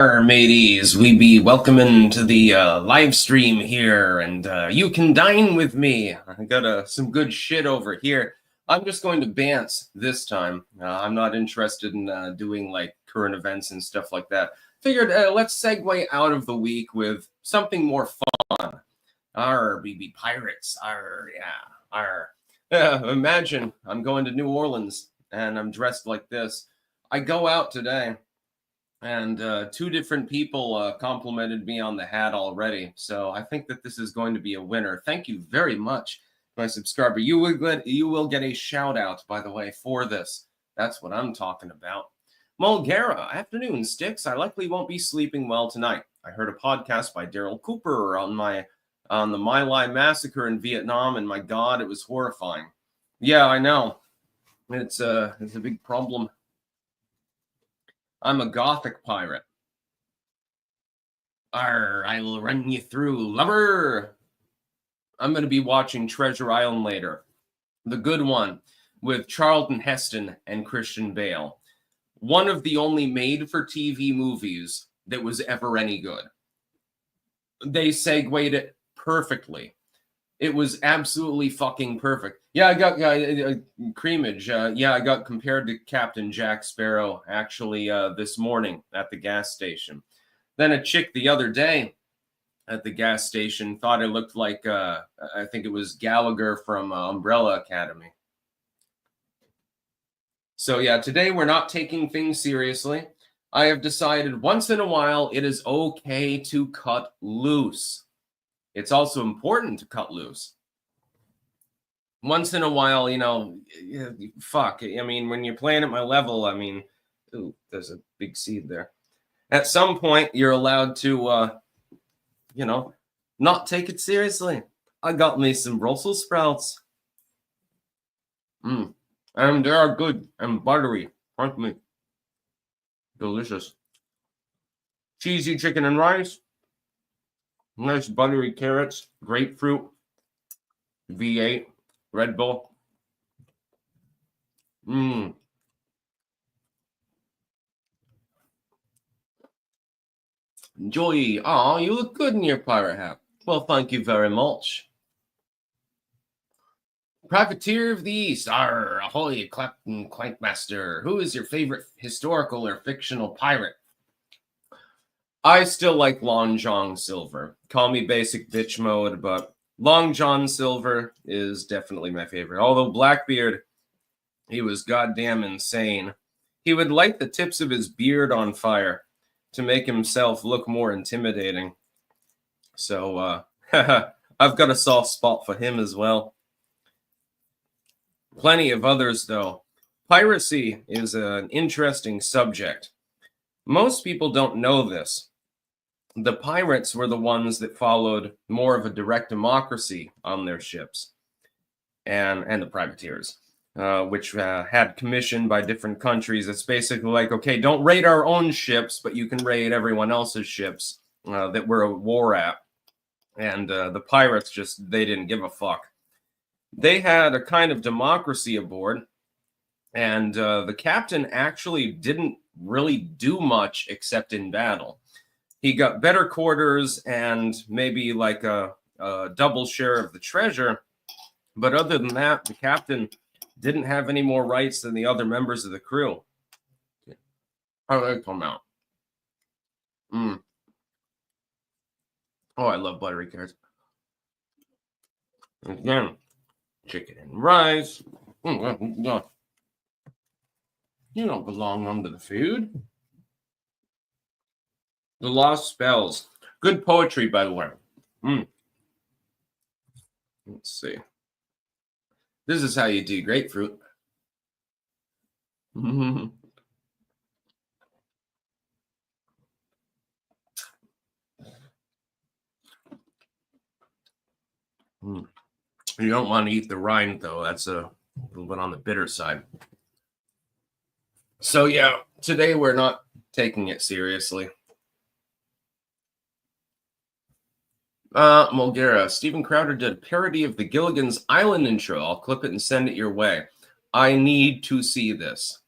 Mateys, we be welcoming to the live stream here, and you can dine with me. I got some good shit over here. I'm just going to Bantz this time. I'm not interested in doing like current events and stuff like that. Figured let's segue out of the week with something more fun. We be pirates. Imagine I'm going to New Orleans and I'm dressed like this. I go out today. And two different people complimented me on the hat already. So I think that this is going to be a winner. Thank you very much, my subscriber. You will get a shout out, by the way, for this. That's what I'm talking about. Mulgara, afternoon, Sticks. I likely won't be sleeping well tonight. I heard a podcast by Daryl Cooper on the My Lai massacre in Vietnam, and my God, it was horrifying. Yeah, I know. It's a big problem. I'm a gothic pirate. I'll run you through, lover. I'm going to be watching Treasure Island later. The good one with Charlton Heston and Christian Bale. One of the only made-for-TV movies that was ever any good. They segued it perfectly. It was absolutely fucking perfect. Yeah, I got creamage. Yeah, I got compared to Captain Jack Sparrow actually this morning at the gas station. Then a chick the other day at the gas station thought I looked like, I think it was Gallagher from Umbrella Academy. So yeah, today we're not taking things seriously. I have decided once in a while it is okay to cut loose. It's also important to cut loose. Once in a while, you know, fuck. I mean, when you're playing at my level, I mean, ooh, there's a big seed there. At some point, you're allowed to, you know, not take it seriously. I got me some Brussels sprouts. And they are good and buttery, aren't they? Delicious. Cheesy chicken and rice. Nice buttery carrots, grapefruit, V8, Red Bull. Joy, aw, you look good in your pirate hat. Well, thank you very much. Privateer of the East, ahoy, Clapton Clankmaster. Who is your favorite historical or fictional pirate? I still like Long John Silver. Call me basic bitch mode, but Long John Silver is definitely my favorite. Although Blackbeard, he was goddamn insane. He would light the tips of his beard on fire to make himself look more intimidating. So, I've got a soft spot for him as well. Plenty of others, though. Piracy is an interesting subject. Most people don't know this. The pirates were the ones that followed more of a direct democracy on their ships, and the privateers, which had commission by different countries. It's basically like, okay, don't raid our own ships, but you can raid everyone else's ships that we're at war at. And the pirates they didn't give a fuck. They had a kind of democracy aboard, and the captain actually didn't really do much except in battle. He got better quarters and maybe like a double share of the treasure. But other than that, the captain didn't have any more rights than the other members of the crew. How do they come out? Oh, I love buttery carrots. Again, chicken and rice. You don't belong under the food. The Lost Spells. Good poetry, by the way. Let's see. This is how you do grapefruit. You don't want to eat the rind, though. That's a little bit on the bitter side. So, yeah, today we're not taking it seriously. Mulgara, Stephen Crowder did a parody of the Gilligan's Island intro. I'll clip it and send it your way. I need to see this.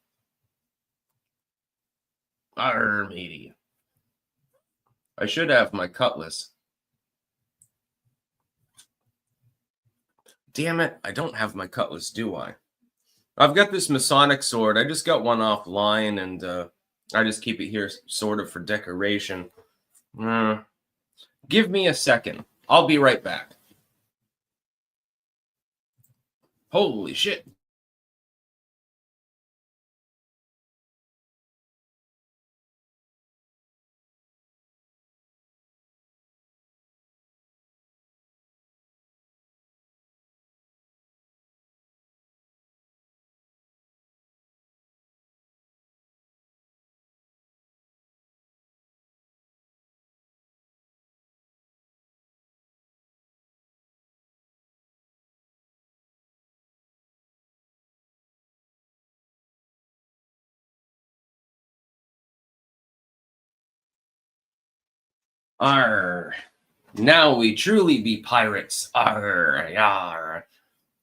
Matey. I should have my cutlass. Damn it, I don't have my cutlass, do I? I've got this Masonic sword. I just got one offline, and I just keep it here sort of for decoration. Give me a second. I'll be right back. Holy shit. Arr. Now we truly be pirates. Arr, yar.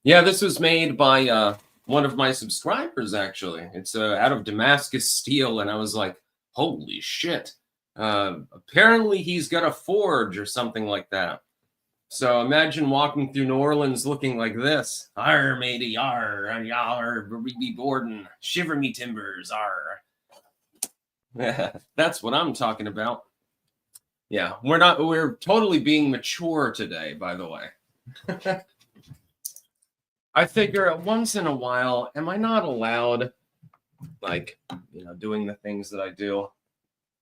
Yeah, this was made by one of my subscribers, actually. It's out of Damascus steel, and I was like, holy shit. Apparently he's got a forge or something like that. So imagine walking through New Orleans looking like this. Arr, matey, yar, yar, we be boarding. Shiver me timbers, arr. That's what I'm talking about. Yeah, we're totally being mature today, by the way. I figure once in a while, am I not allowed, like, doing the things that I do?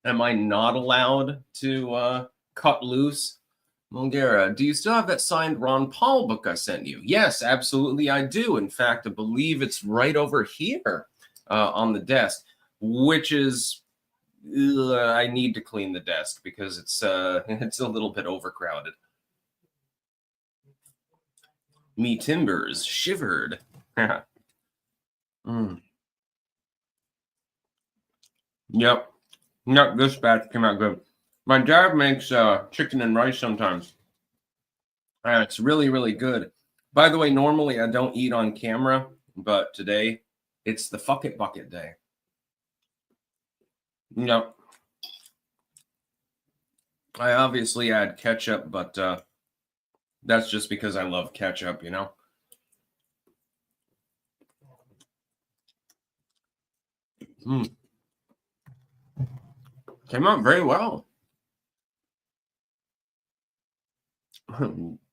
Am I not allowed to cut loose? Mulgara, do you still have that signed Ron Paul book I sent you? Yes, absolutely I do. In fact, I believe it's right over here on the desk, which is... I need to clean the desk because it's a little bit overcrowded. Me timbers shivered. Yep. Nope, this batch came out good. My dad makes chicken and rice sometimes. It's really, really good. By the way, normally I don't eat on camera, but today it's the fuck it bucket day. Yep. I obviously add ketchup, but that's just because I love ketchup, Came out very well.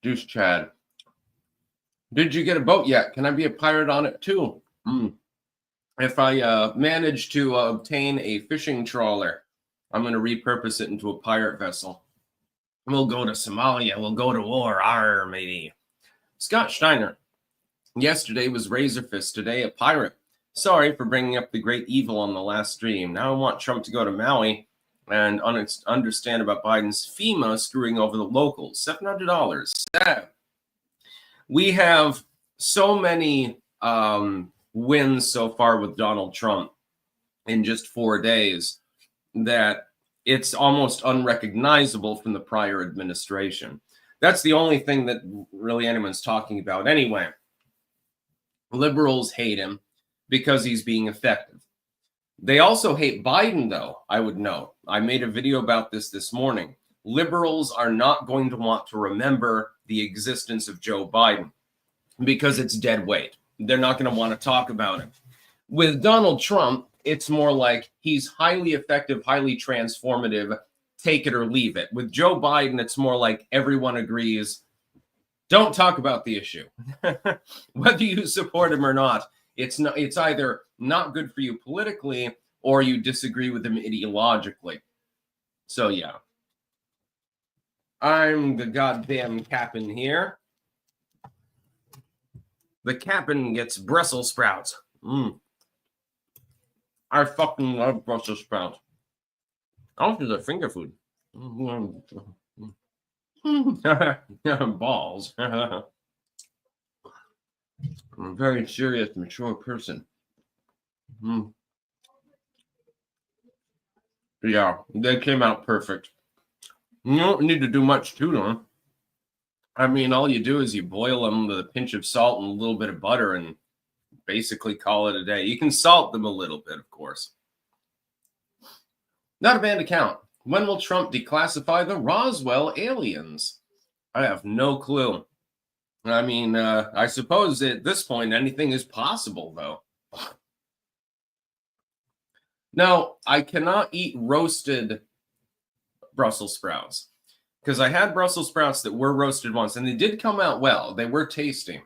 Deuce Chad. Did you get a boat yet? Can I be a pirate on it too? If I manage to obtain a fishing trawler, I'm going to repurpose it into a pirate vessel. We'll go to Somalia. We'll go to war. Arr, matey. Scott Steiner. Yesterday was Razorfist. Today, a pirate. Sorry for bringing up the great evil on the last stream. Now I want Trump to go to Maui and understand about Biden's FEMA screwing over the locals. $700. We have so many wins so far with Donald Trump in just 4 days that it's almost unrecognizable from the prior administration. That's the only thing that really anyone's talking about. Anyway, liberals hate him because he's being effective. They also hate Biden, though, I would note. I made a video about this morning. Liberals are not going to want to remember the existence of Joe Biden because it's dead weight. They're not going to want to talk about it. With Donald Trump, it's more like he's highly effective, highly transformative, take it or leave it. With Joe Biden, it's more like everyone agrees, don't talk about the issue. Whether you support him or not, it's either not good for you politically or you disagree with him ideologically. So, yeah. I'm the goddamn captain here. The captain gets Brussels sprouts. I fucking love Brussels sprouts. Also, the finger food. Balls. I'm a very serious, mature person. Yeah, they came out perfect. You don't need to do much to them. I mean, all you do is you boil them with a pinch of salt and a little bit of butter and basically call it a day. You can salt them a little bit, of course. Not a bad account. When will Trump declassify the Roswell aliens? I have no clue. I mean, I suppose at this point anything is possible, though. No, I cannot eat roasted Brussels sprouts because I had Brussels sprouts that were roasted once and they did come out well. They were tasty.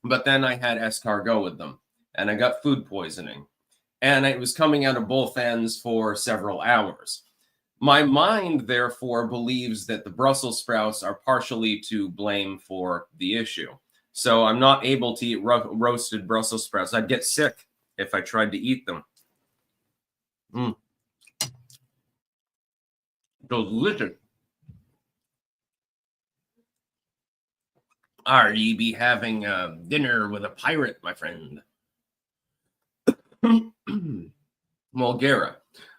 But then I had escargot with them and I got food poisoning. And it was coming out of both ends for several hours. My mind, therefore, believes that the Brussels sprouts are partially to blame for the issue. So I'm not able to eat roasted Brussels sprouts. I'd get sick if I tried to eat them. Delicious. Are ye be having dinner with a pirate, my friend? Mulgera.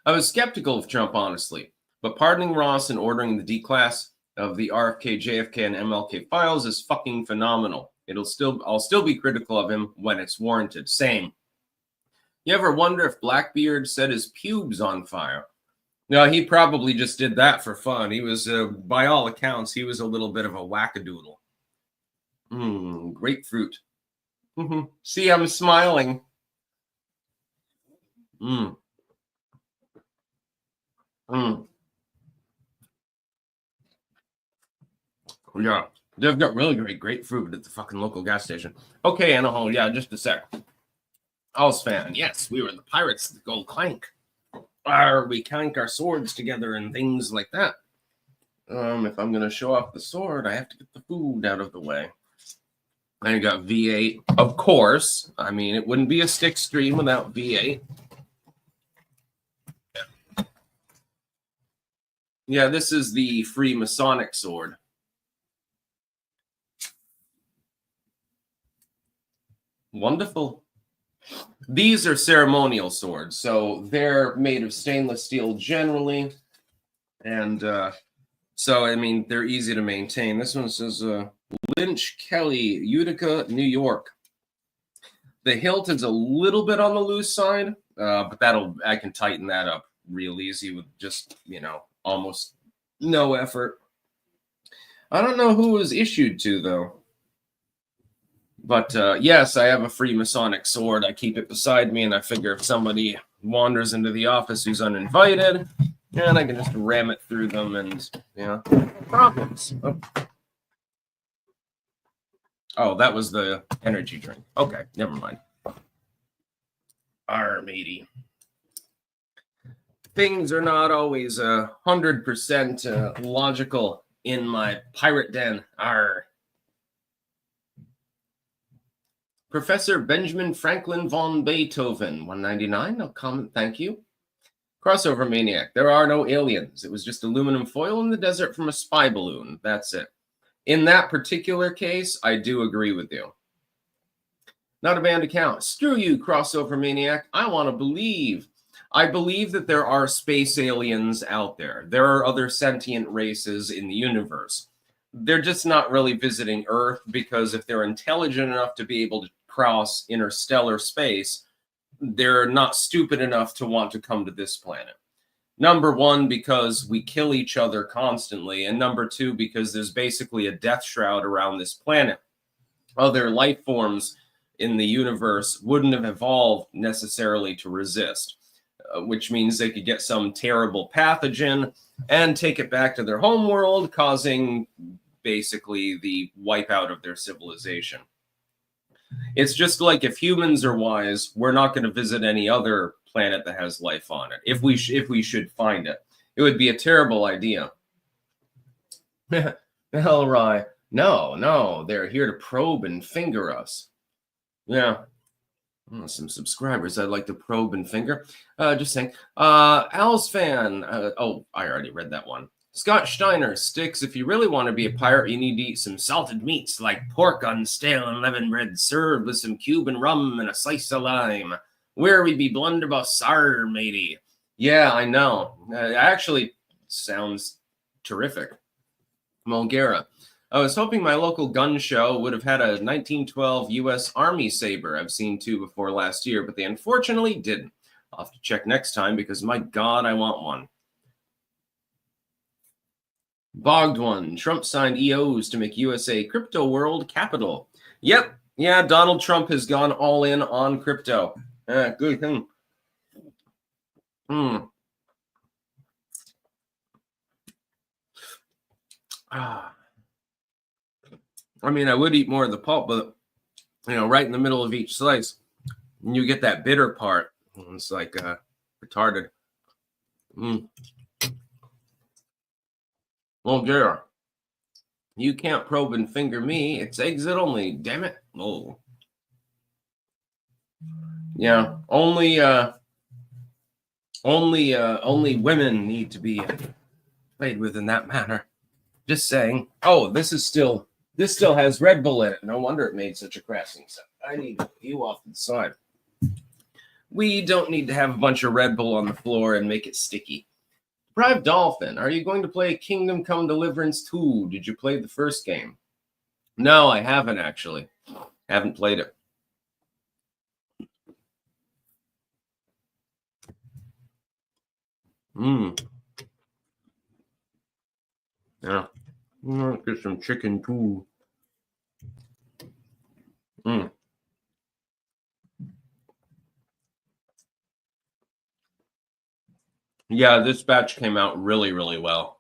I was skeptical of Trump, honestly, but pardoning Ross and ordering the declass of the RFK, JFK, and MLK files is fucking phenomenal. I'll still be critical of him when it's warranted. Same. You ever wonder if Blackbeard set his pubes on fire? No, he probably just did that for fun. He was, by all accounts, he was a little bit of a wackadoodle. Grapefruit. See, I'm smiling. Yeah, they've got really great grapefruit at the fucking local gas station. Okay, Anahol, yeah, just a sec. Owls fan, yes, we were the pirates that go clank. We clank our swords together and things like that. If I'm going to show off the sword, I have to get the food out of the way. I got V8, of course. I mean, it wouldn't be a stick stream without V8. Yeah, this is the free Masonic sword. Wonderful. These are ceremonial swords, so they're made of stainless steel generally. And so, I mean, they're easy to maintain. This one says Lynch Kelly, Utica, New York. The hilt is a little bit on the loose side, but I can tighten that up real easy with just, almost no effort. I don't know who it was issued to, though. But yes, I have a free Masonic sword. I keep it beside me, and I figure if somebody wanders into the office who's uninvited, and I can just ram it through them and, problems. Oh, that was the energy drink. Okay, never mind. matey. Things are not always 100% logical in my pirate den. Arr. Professor Benjamin Franklin von Beethoven, 199. No comment, thank you. Crossover Maniac. There are no aliens. It was just aluminum foil in the desert from a spy balloon. That's it. In that particular case, I do agree with you. Not a banned account. Screw you, Crossover Maniac. I want to believe. I believe that there are space aliens out there. There are other sentient races in the universe. They're just not really visiting Earth because if they're intelligent enough to be able to cross interstellar space, they're not stupid enough to want to come to this planet. Number one, because we kill each other constantly. And number two, because there's basically a death shroud around this planet. Other life forms in the universe wouldn't have evolved necessarily to resist, which means they could get some terrible pathogen and take it back to their home world, causing basically the wipeout of their civilization. It's just like if humans are wise, we're not going to visit any other planet that has life on it. If we should find it, it would be a terrible idea. Hell, right? No, they're here to probe and finger us. Yeah. Some subscribers I'd like to probe and finger. Just saying. Al's fan. I already read that one. Scott Steiner, Sticks, if you really want to be a pirate, you need to eat some salted meats like pork on stale and leaven bread served with some Cuban rum and a slice of lime. Where we be blunderbuss, arr, matey. Yeah, I know. Actually, sounds terrific. Mulgera. I was hoping my local gun show would have had a 1912 U.S. Army saber. I've seen two before last year, but they unfortunately didn't. I'll have to check next time because, my God, I want one. Bogged one. Trump signed EOs to make USA crypto world capital. Yep. Yeah, Donald Trump has gone all in on crypto. Good thing. I mean, I would eat more of the pulp, but, you know, right in the middle of each slice, you get that bitter part. It's like retarded. Well, Gare, you can't probe and finger me. It's exit only. Damn it. Oh. Yeah. Only women need to be played with in that manner. Just saying. Oh, this still has Red Bull in it. No wonder it made such a crashing sound. I need you off to the side. We don't need to have a bunch of Red Bull on the floor and make it sticky. Deprived Dolphin, are you going to play Kingdom Come Deliverance 2? Did you play the first game? No, I haven't actually. Haven't played it. Yeah. Get some chicken too. Yeah, this batch came out really, really well.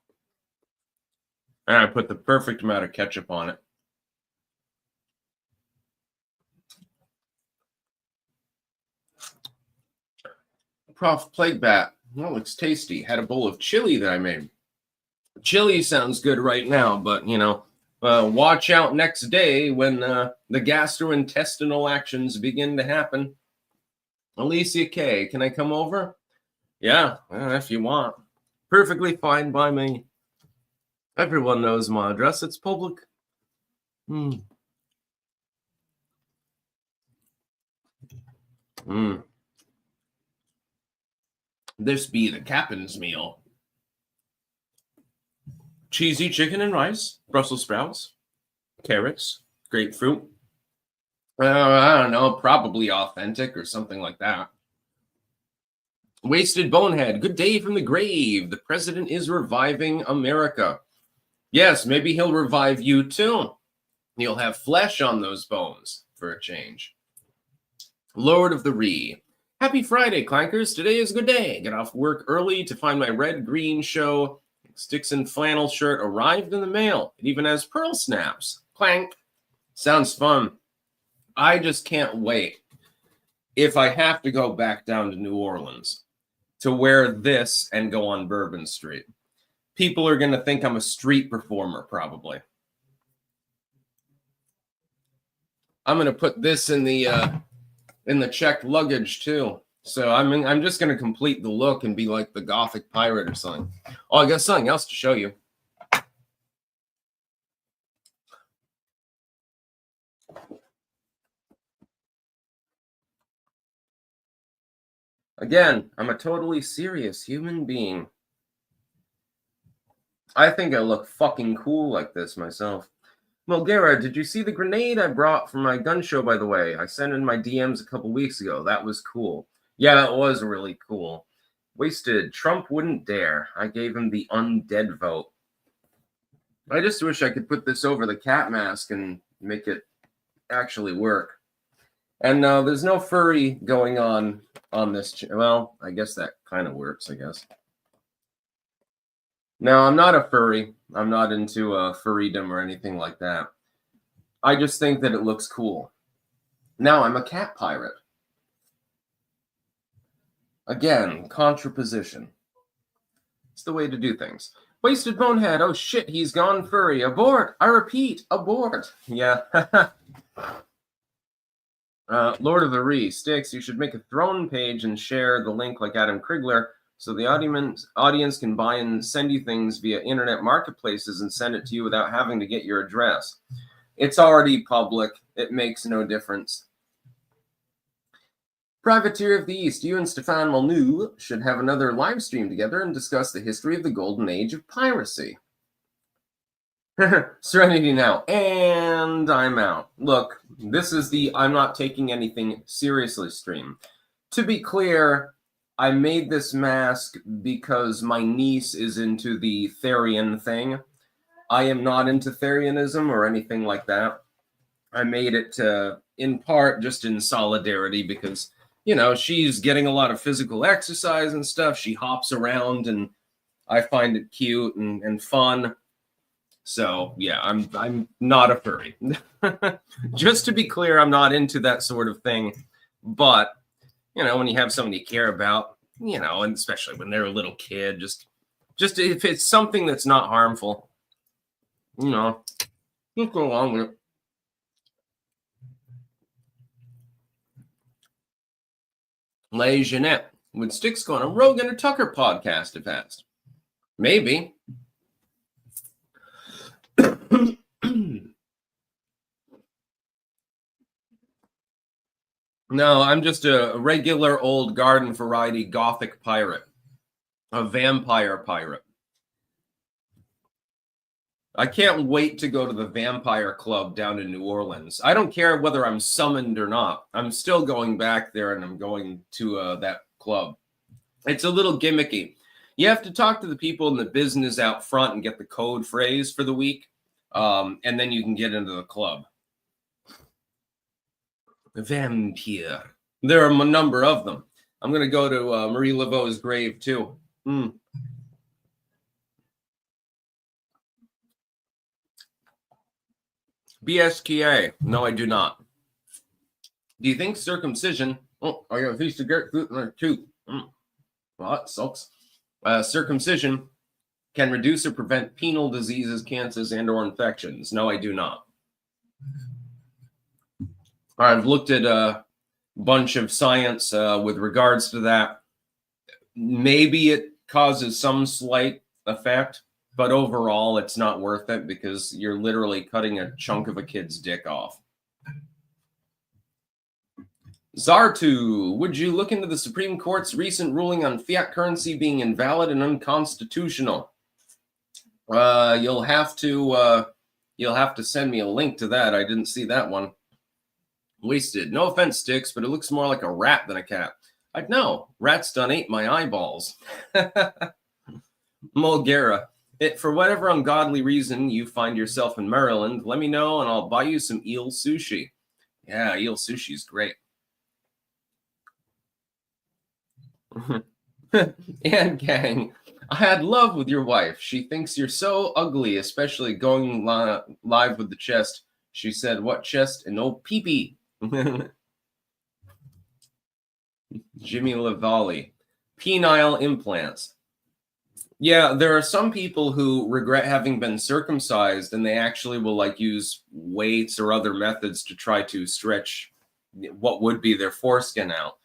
And I put the perfect amount of ketchup on it. Prof Plague Bat. That looks tasty. Had a bowl of chili that I made. Chili sounds good right now, but, you know, watch out next day when the gastrointestinal actions begin to happen. Alicia K, can I come over? Yeah, if you want. Perfectly fine by me. Everyone knows my address. It's public. This be the captain's meal. Cheesy chicken and rice, Brussels sprouts, carrots, grapefruit. I don't know, probably authentic or something like that. Wasted Bonehead, good day from the grave. The president is reviving America. Yes, maybe he'll revive you too. You'll have flesh on those bones for a change. Lord of the Ree. Happy Friday, Clankers. Today is a good day. Get off work early to find my red-green show. Sticks and flannel shirt arrived in the mail. It even has pearl snaps. Clank. Sounds fun. I just can't wait if I have to go back down to New Orleans to wear this and go on Bourbon Street. People are going to think I'm a street performer, probably. I'm going to put this in the checked luggage, too. So I'm just going to complete the look and be like the Gothic pirate or something. Oh, I got something else to show you. Again, I'm a totally serious human being. I think I look fucking cool like this myself. Mulgera, did you see the grenade I brought from my gun show, by the way? I sent in my DMs a couple weeks ago. That was cool. Yeah, that was really cool. Wasted. Trump wouldn't dare. I gave him the undead vote. I just wish I could put this over the cat mask and make it actually work. And there's no furry going on this. Well, I guess that kind of works, I guess. No, I'm not a furry. I'm not into furrydom or anything like that. I just think that it looks cool. Now I'm a cat pirate. Again, contraposition. It's the way to do things. Wasted Bonehead. Oh shit, he's gone furry. Abort. I repeat, abort. Yeah. Lord of the Ree. Sticks, you should make a throne page and share the link like Adam Krigler so the audience can buy and send you things via internet marketplaces and send it to you without having to get your address. It's already public. It makes no difference. Privateer of the East, you and Stéphane Molyneux should have another live stream together and discuss the history of the golden age of piracy. Serenity now. And I'm out. Look, this is the I'm not taking anything seriously stream. To be clear, I made this mask because my niece is into the Therian thing. I am not into Therianism or anything like that. I made it in part just in solidarity because, you know, she's getting a lot of physical exercise and stuff. She hops around and I find it cute and fun. So yeah, I'm not a furry. Just to be clear, I'm not into that sort of thing. But, you know, when you have someone you care about, you know, and especially when they're a little kid, just if it's something that's not harmful, you know, just go along with it. Lay Jeanette, would Styx go on a Rogan or Tucker podcast if asked? Maybe. No, I'm just a regular old garden variety gothic pirate. A vampire pirate. I can't wait to go to the vampire club down in New Orleans. I don't care whether I'm summoned or not. I'm still going back there and I'm going to that club. It's a little gimmicky. You have to talk to the people in the business out front and get the code phrase for the week. And then you can get into the club. Vampire. There are a number of them. I'm going to go to Marie Laveau's grave too. BSKA. No, I do not. Do you think circumcision? Oh, I got a piece of grapefruit in there too. Well, that sucks. Circumcision can reduce or prevent penile diseases, cancers, and/or infections. No, I do not. I've looked at a bunch of science with regards to that. Maybe it causes some slight effect, but overall, it's not worth it because you're literally cutting a chunk of a kid's dick off. Zartu, would you look into the Supreme Court's recent ruling on fiat currency being invalid and unconstitutional? You'll have to send me a link to that. I didn't see that one. Wasted. No offense, Styx, but it looks more like a rat than a cat. I'd know. Rats done ate my eyeballs. Mulgara. For whatever ungodly reason you find yourself in Maryland, let me know and I'll buy you some eel sushi. Yeah, eel sushi's great. And gang, I had love with your wife. She thinks you're so ugly, especially going live with the chest. She said, what chest? And no pee-pee. Jimmy Lavallee. Penile implants. Yeah, there are some people who regret having been circumcised and they actually will like use weights or other methods to try to stretch what would be their foreskin out.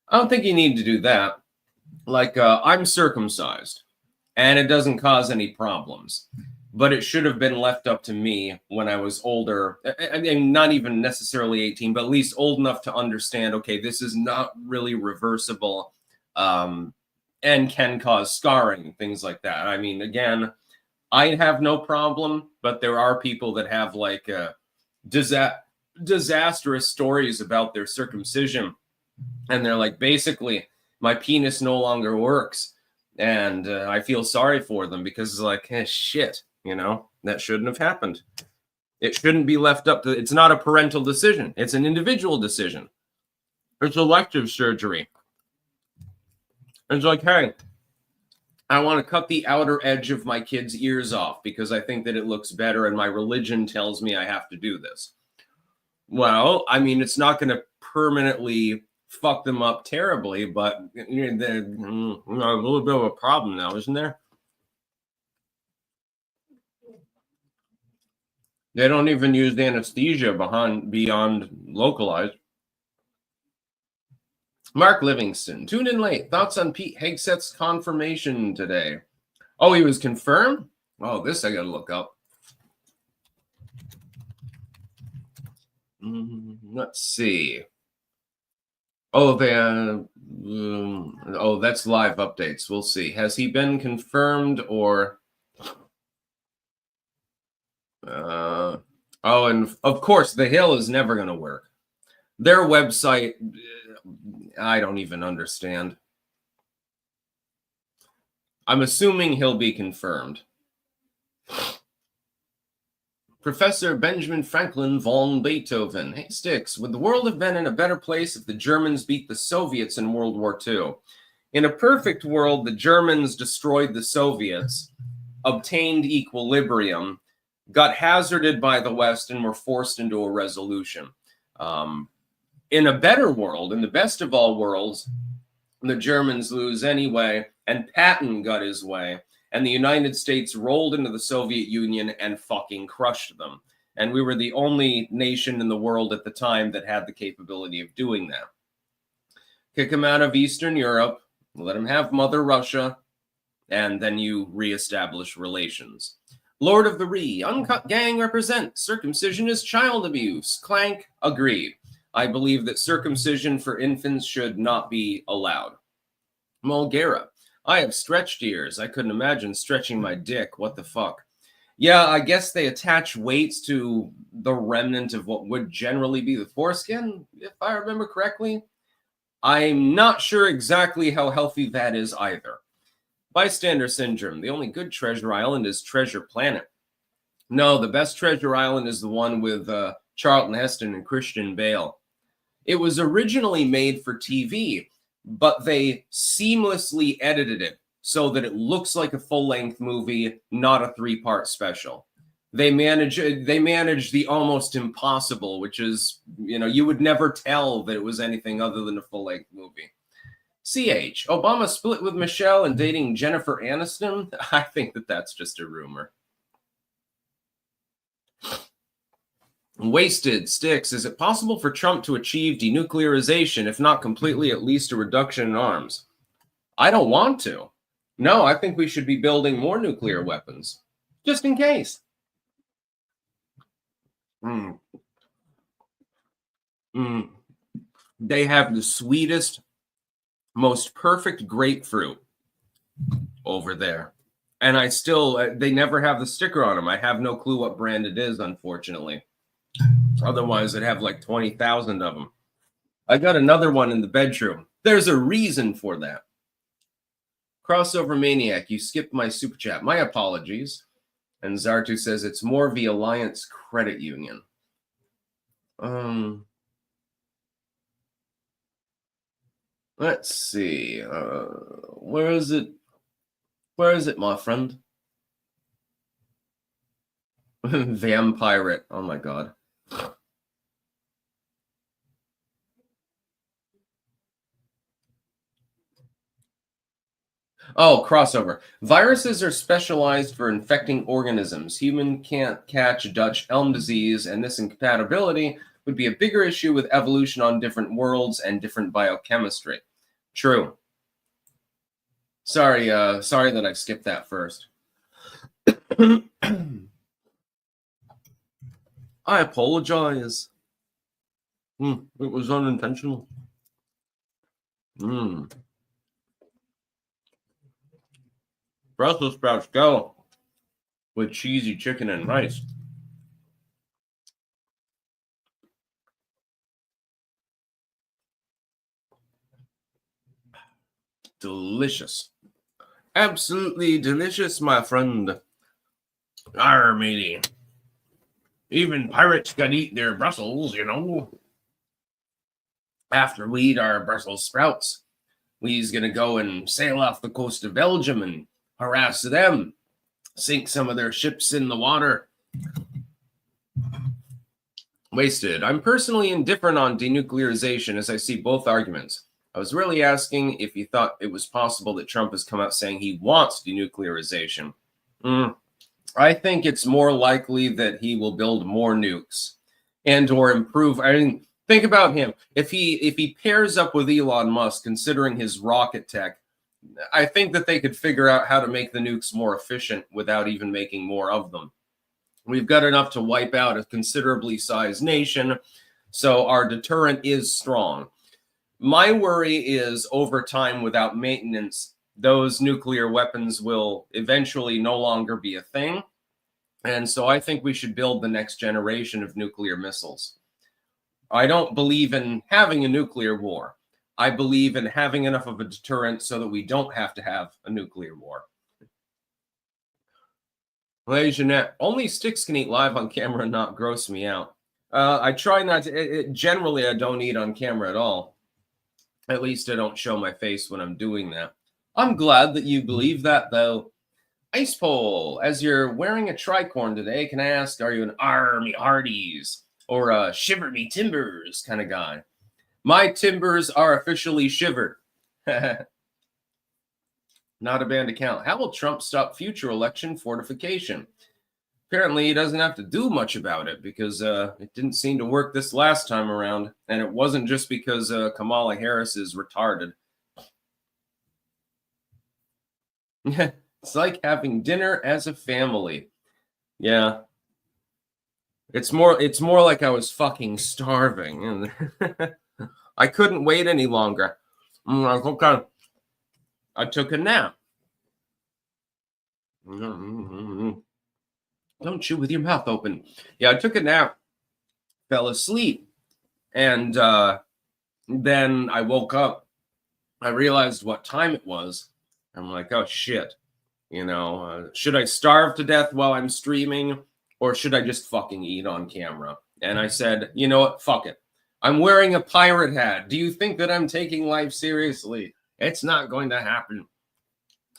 I don't think you need to do that. Like, I'm circumcised and it doesn't cause any problems, but it should have been left up to me when I was older. I mean, not even necessarily 18, but at least old enough to understand, okay, this is not really reversible. And can cause scarring, things like that. I mean, again, I have no problem, but there are people that have like disastrous stories about their circumcision. And they're like, basically, my penis no longer works. And I feel sorry for them because it's like, shit, you know, that shouldn't have happened. It shouldn't be left up to, it's not a parental decision. It's an individual decision. It's elective surgery. It's like, hey, I want to cut the outer edge of my kid's ears off because I think that it looks better and my religion tells me I have to do this. Well, I mean, it's not going to permanently fuck them up terribly, but there's a little bit of a problem now, isn't there? They don't even use the anesthesia beyond localized. Mark Livingston, tuned in late. Thoughts on Pete Hegseth's confirmation today? Oh, he was confirmed? Oh, this I got to look up. Let's see. Oh, that's live updates. We'll see. Has he been confirmed or? And of course, The Hill is never going to work. Their website, I don't even understand. I'm assuming he'll be confirmed. Professor Benjamin Franklin von Beethoven. Hey, Sticks, would the world have been in a better place if the Germans beat the Soviets in World War II? In a perfect world, the Germans destroyed the Soviets, obtained equilibrium, got hazarded by the West, and were forced into a resolution. In a better world, in the best of all worlds, the Germans lose anyway, and Patton got his way, and the United States rolled into the Soviet Union and fucking crushed them. And we were the only nation in the world at the time that had the capability of doing that. Kick them out of Eastern Europe, let them have Mother Russia, and then you reestablish relations. Lord of the Ree, Uncut Gang represent. Circumcision is child abuse. Clank, agreed. I believe that circumcision for infants should not be allowed. Mulgera, I have stretched ears. I couldn't imagine stretching my dick. What the fuck? Yeah, I guess they attach weights to the remnant of what would generally be the foreskin, if I remember correctly. I'm not sure exactly how healthy that is either. Bystander syndrome. The only good treasure island is Treasure Planet. No, the best treasure island is the one with Charlton Heston and Christian Bale. It was originally made for TV, but they seamlessly edited it so that it looks like a full-length movie, not a 3-part special. They managed the almost impossible, which is, you would never tell that it was anything other than a full-length movie. CH, Obama split with Michelle and dating Jennifer Aniston? I think that that's just a rumor. Wasted Sticks, is it possible for Trump to achieve denuclearization, if not completely, at least a reduction in arms? I don't want to. No, I think we should be building more nuclear weapons, just in case. They have the sweetest, most perfect grapefruit over there. And they never have the sticker on them. I have no clue what brand it is, unfortunately. Otherwise, I'd have like 20,000 of them. I got another one in the bedroom. There's a reason for that. Crossover Maniac, you skipped my super chat. My apologies. And Zartu says it's more the Alliance Credit Union. Let's see. Where is it? Where is it, my friend? Vampirate. Oh my god. Oh, crossover. Viruses are specialized for infecting organisms. Human can't catch Dutch elm disease, and this incompatibility would be a bigger issue with evolution on different worlds and different biochemistry. True. Sorry that I skipped that first. I apologize. It was unintentional. Brussels sprouts go with cheesy chicken and rice. Delicious. Absolutely delicious, my friend. Arr, matey. Even pirates can eat their Brussels, After we eat our Brussels sprouts, we's gonna go and sail off the coast of Belgium and harass them, sink some of their ships in the water. Wasted. I'm personally indifferent on denuclearization as I see both arguments. I was really asking if you thought it was possible that Trump has come out saying he wants denuclearization. I think it's more likely that he will build more nukes and or improve. I mean, think about him. If he pairs up with Elon Musk, considering his rocket tech, I think that they could figure out how to make the nukes more efficient without even making more of them. We've got enough to wipe out a considerably sized nation, so our deterrent is strong. My worry is over time, without maintenance, those nuclear weapons will eventually no longer be a thing. And so I think we should build the next generation of nuclear missiles. I don't believe in having a nuclear war. I believe in having enough of a deterrent so that we don't have to have a nuclear war. Hey, Jeanette, only sticks can eat live on camera and not gross me out. I try not to. Generally, I don't eat on camera at all. At least I don't show my face when I'm doing that. I'm glad that you believe that, though. Ice Pole, as you're wearing a tricorn today, can I ask, are you an Army Hardies or a Shiver Me Timbers kind of guy? My timbers are officially shivered. Not a banned account. How will Trump stop future election fortification? Apparently, he doesn't have to do much about it because it didn't seem to work this last time around. And it wasn't just because Kamala Harris is retarded. It's like having dinner as a family. Yeah. It's more like I was fucking starving. And I couldn't wait any longer. I'm like, okay. I took a nap. Don't chew with your mouth open. Yeah, I took a nap, fell asleep, and then I woke up. I realized what time it was. I'm like, oh shit. Should I starve to death while I'm streaming, or should I just fucking eat on camera? And I said, you know what? Fuck it. I'm wearing a pirate hat. Do you think that I'm taking life seriously? It's not going to happen.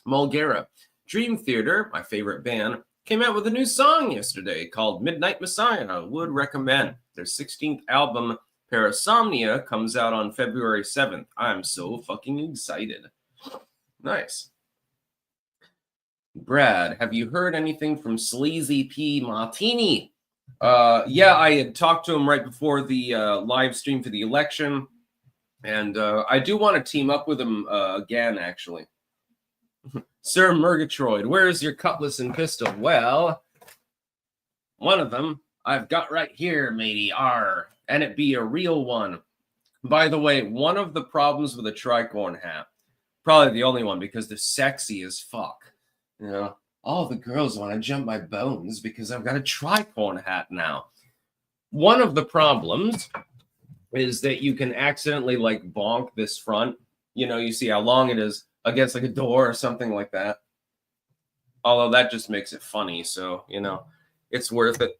Mulgara. Dream Theater, my favorite band, came out with a new song yesterday called Midnight Messiah. Would recommend. Their 16th album, Parasomnia, comes out on February 7th. I'm so fucking excited. Nice. Brad, have you heard anything from Sleazy P. Martini? Yeah, I had talked to him right before the live stream for the election. And I do want to team up with him again, actually. Sir Murgatroyd, where is your cutlass and pistol? Well, one of them I've got right here, matey. And it be a real one. By the way, one of the problems with a tricorn hat, probably the only one, because they're sexy as fuck. All the girls want to jump my bones because I've got a tricorn hat now. One of the problems is that you can accidentally bonk this front. You see how long it is against a door or something like that. Although that just makes it funny. So, it's worth it.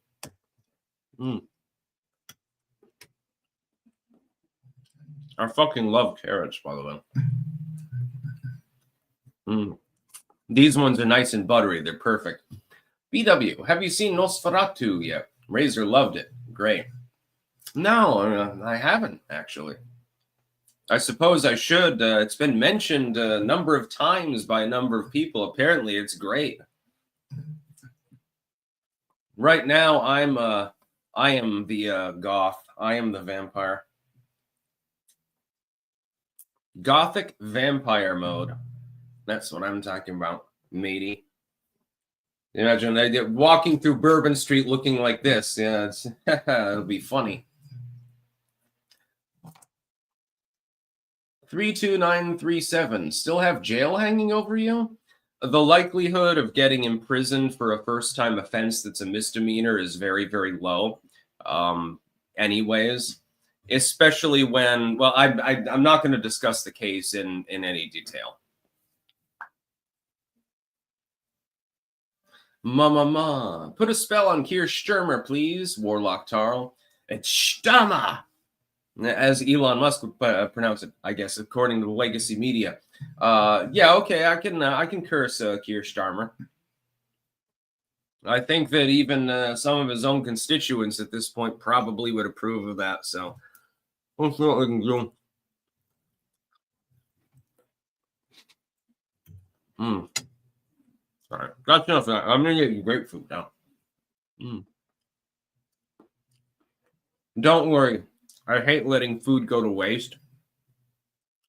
I fucking love carrots, by the way. These ones are nice and buttery. They're perfect. BW, have you seen Nosferatu yet? Razor loved it. Great. No, I haven't, actually. I suppose I should. It's been mentioned a number of times by a number of people. Apparently, it's great. Right now, I am the goth. I am the vampire. Gothic vampire mode. That's what I'm talking about, matey. Imagine they're walking through Bourbon Street looking like this. Yeah, it'll be funny. 32937. Still have jail hanging over you? The likelihood of getting imprisoned for a first-time offense that's a misdemeanor is very, very low. Anyways, especially when, well, I'm not going to discuss the case in any detail. Mama, put a spell on Keir Starmer, please, Warlock Tarl. It's Starmer, as Elon Musk would pronounce it, I guess, according to the legacy media. Yeah, okay, I can curse Keir Starmer. I think that even some of his own constituents at this point probably would approve of that. So, let's see what we can do. All right, that's enough of that. I'm gonna get you grapefruit now. Don't worry, I hate letting food go to waste.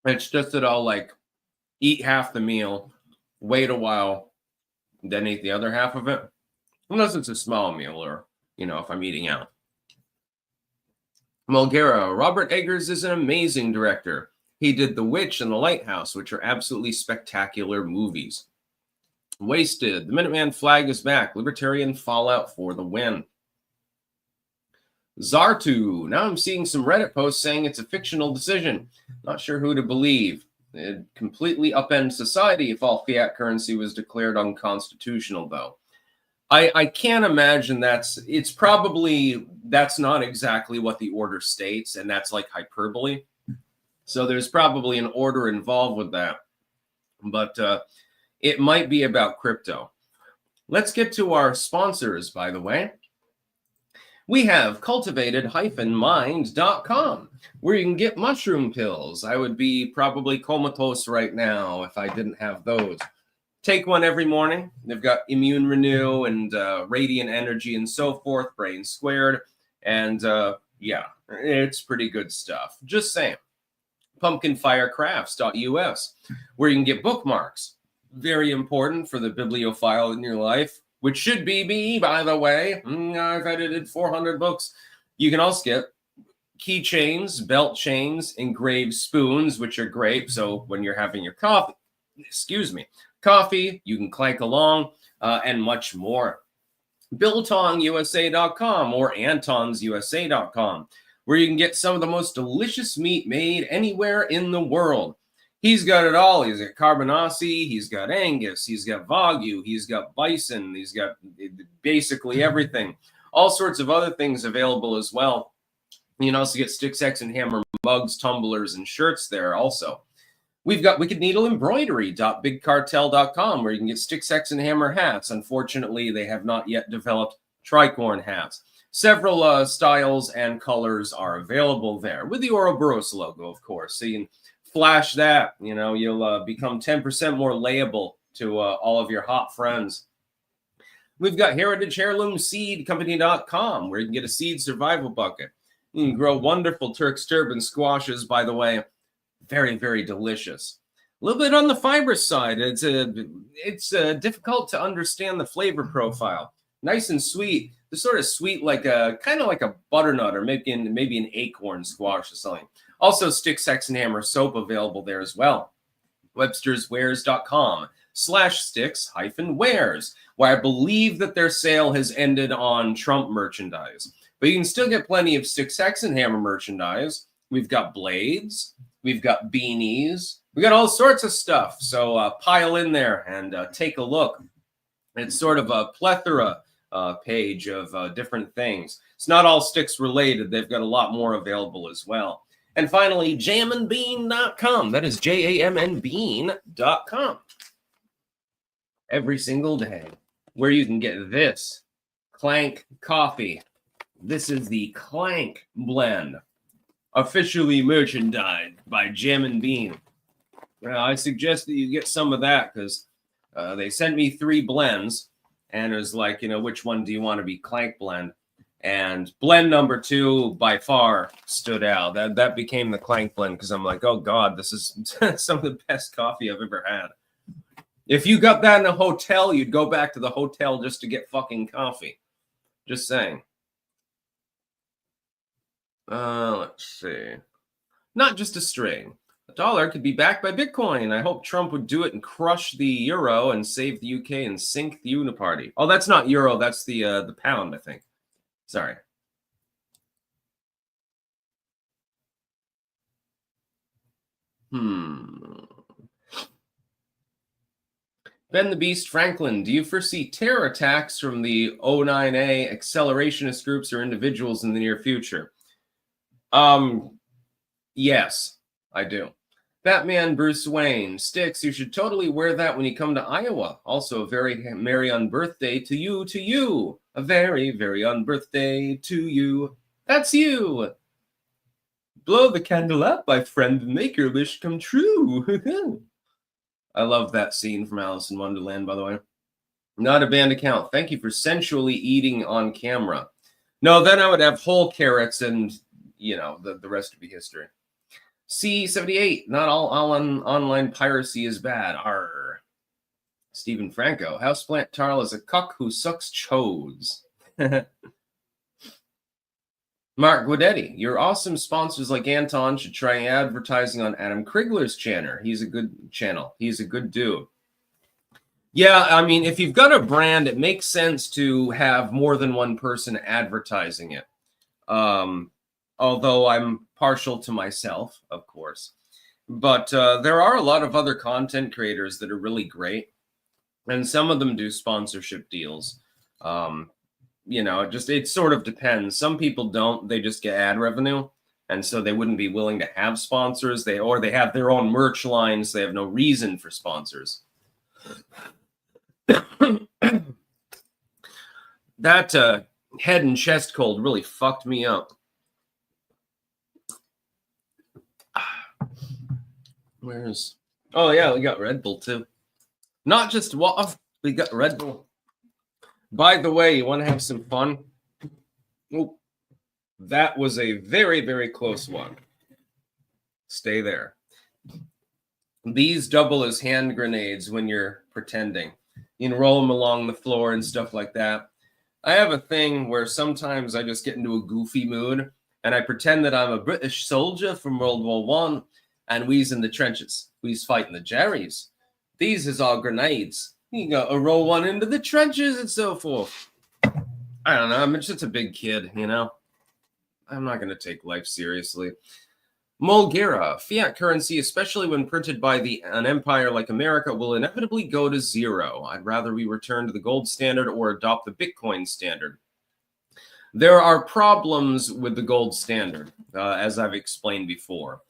It's just that I'll eat half the meal, wait a while, then eat the other half of it. Unless it's a small meal or, if I'm eating out. Mulgara, Robert Eggers is an amazing director. He did The Witch and The Lighthouse, which are absolutely spectacular movies. Wasted, the Minuteman flag is back. Libertarian fallout for the win. Zartu, now I'm seeing some Reddit posts saying it's a fictional decision. Not sure who to believe. It'd completely upend society if all fiat currency was declared unconstitutional, though. I can't imagine it's probably, that's not exactly what the order states, and that's like hyperbole. So there's probably an order involved with that, but it might be about crypto. Let's get to our sponsors, by the way. We have cultivated-mind.com, where you can get mushroom pills. I would be probably comatose right now if I didn't have those. Take one every morning. They've got immune renew and radiant energy and so forth, brain squared. And yeah, it's pretty good stuff. Just saying. Pumpkinfirecrafts.us, where you can get bookmarks. Very important for the bibliophile in your life, which should be me, by the way. I've edited 400 books. You can also get keychains, belt chains, engraved spoons, which are great. So when you're having your coffee, you can clank along, and much more. BiltongUSA.com or AntonsUSA.com, where you can get some of the most delicious meat made anywhere in the world. He's got it all. He's got Carbonasi, he's got Angus, he's got Wagyu, he's got bison, he's got basically everything. All sorts of other things available as well. You can also get Stick, Sex, and Hammer mugs, tumblers, and shirts there also. We've got Wicked Needle Embroidery.bigcartel.com, where you can get Stick, Sex, and Hammer hats. Unfortunately, they have not yet developed tricorn hats. Several styles and colors are available there, with the Ouroboros logo, of course. So you can flash that. You know, you'll become 10% more layable to all of your hot friends. We've got HeritageHeirloomSeedCompany.com, where you can get a seed survival bucket. You can grow wonderful Turk's turban squashes, by the way. Very, very delicious. A little bit on the fibrous side. It's difficult to understand the flavor profile. Nice and sweet. They're sort of sweet, like a kind of like a butternut, or maybe an acorn squash or something. Also, Stick, Sex, and Hammer soap available there as well. Webster'sWares.com/sticks-wares, where I believe that their sale has ended on Trump merchandise. But you can still get plenty of Stick, Sex, and Hammer merchandise. We've got blades. We've got beanies. We got all sorts of stuff. So pile in there and take a look. It's sort of a plethora page of different things. It's not all sticks related. They've got a lot more available as well. And finally, jamandbean.com. That is JAMNbean.com. Every single day, where you can get this Clank coffee. This is the Clank blend, officially merchandised by Jam and Bean. I suggest that you get some of that, because they sent me 3 blends, and it was like, you know, which one do you want to be Clank blend? And blend number 2 by far stood out. That became the Clank blend, because I'm like, oh God, this is some of the best coffee I've ever had. If you got that in a hotel, you'd go back to the hotel just to get fucking coffee. Just saying. Let's see. Not just a string. The dollar could be backed by Bitcoin. I hope Trump would do it and crush the euro and save the UK and sink the uniparty. Oh, that's not euro. That's the pound, I think. Sorry. Ben the Beast Franklin, do you foresee terror attacks from the 09A accelerationist groups or individuals in the near future? Yes, I do. Batman Bruce Wayne, Sticks, you should totally wear that when you come to Iowa. Also, a very merry unbirthday to you. A very, very unbirthday to you. That's you. Blow the candle up, my friend, and make your wish come true. I love that scene from Alice in Wonderland, by the way. Not a banned account. Thank you for sensually eating on camera. No, then I would have whole carrots and, you know, the rest would be history. C78, not all online piracy is bad. Arr. Stephen Franco, Houseplant Tarl is a cuck who sucks chodes. Mark Guidetti, your awesome sponsors like Anton should try advertising on Adam Krigler's channel. He's a good channel. He's a good dude. Yeah, I mean, if you've got a brand, it makes sense to have more than one person advertising it. Although I'm partial to myself, of course. But there are a lot of other content creators that are really great. And some of them do sponsorship deals. You know, it sort of depends. Some people don't, they just get ad revenue. And so they wouldn't be willing to have sponsors. They have their own merch lines. They have no reason for sponsors. That head and chest cold really fucked me up. Oh yeah, we got Red Bull too. Not just water, we got Red Bull. By the way, you want to have some fun? Oh, that was a very, very close one. Stay there. These double as hand grenades when you're pretending. You can roll them along the floor and stuff like that. I have a thing where sometimes I just get into a goofy mood and I pretend that I'm a British soldier from World War I and we's in the trenches. We's fighting the Jerrys. These is all grenades. You got to roll one into the trenches and so forth. I don't know. I'm just a big kid, you know. I'm not going to take life seriously. Mulgera, fiat currency, especially when printed by an empire like America, will inevitably go to zero. I'd rather we return to the gold standard or adopt the Bitcoin standard. There are problems with the gold standard, as I've explained before,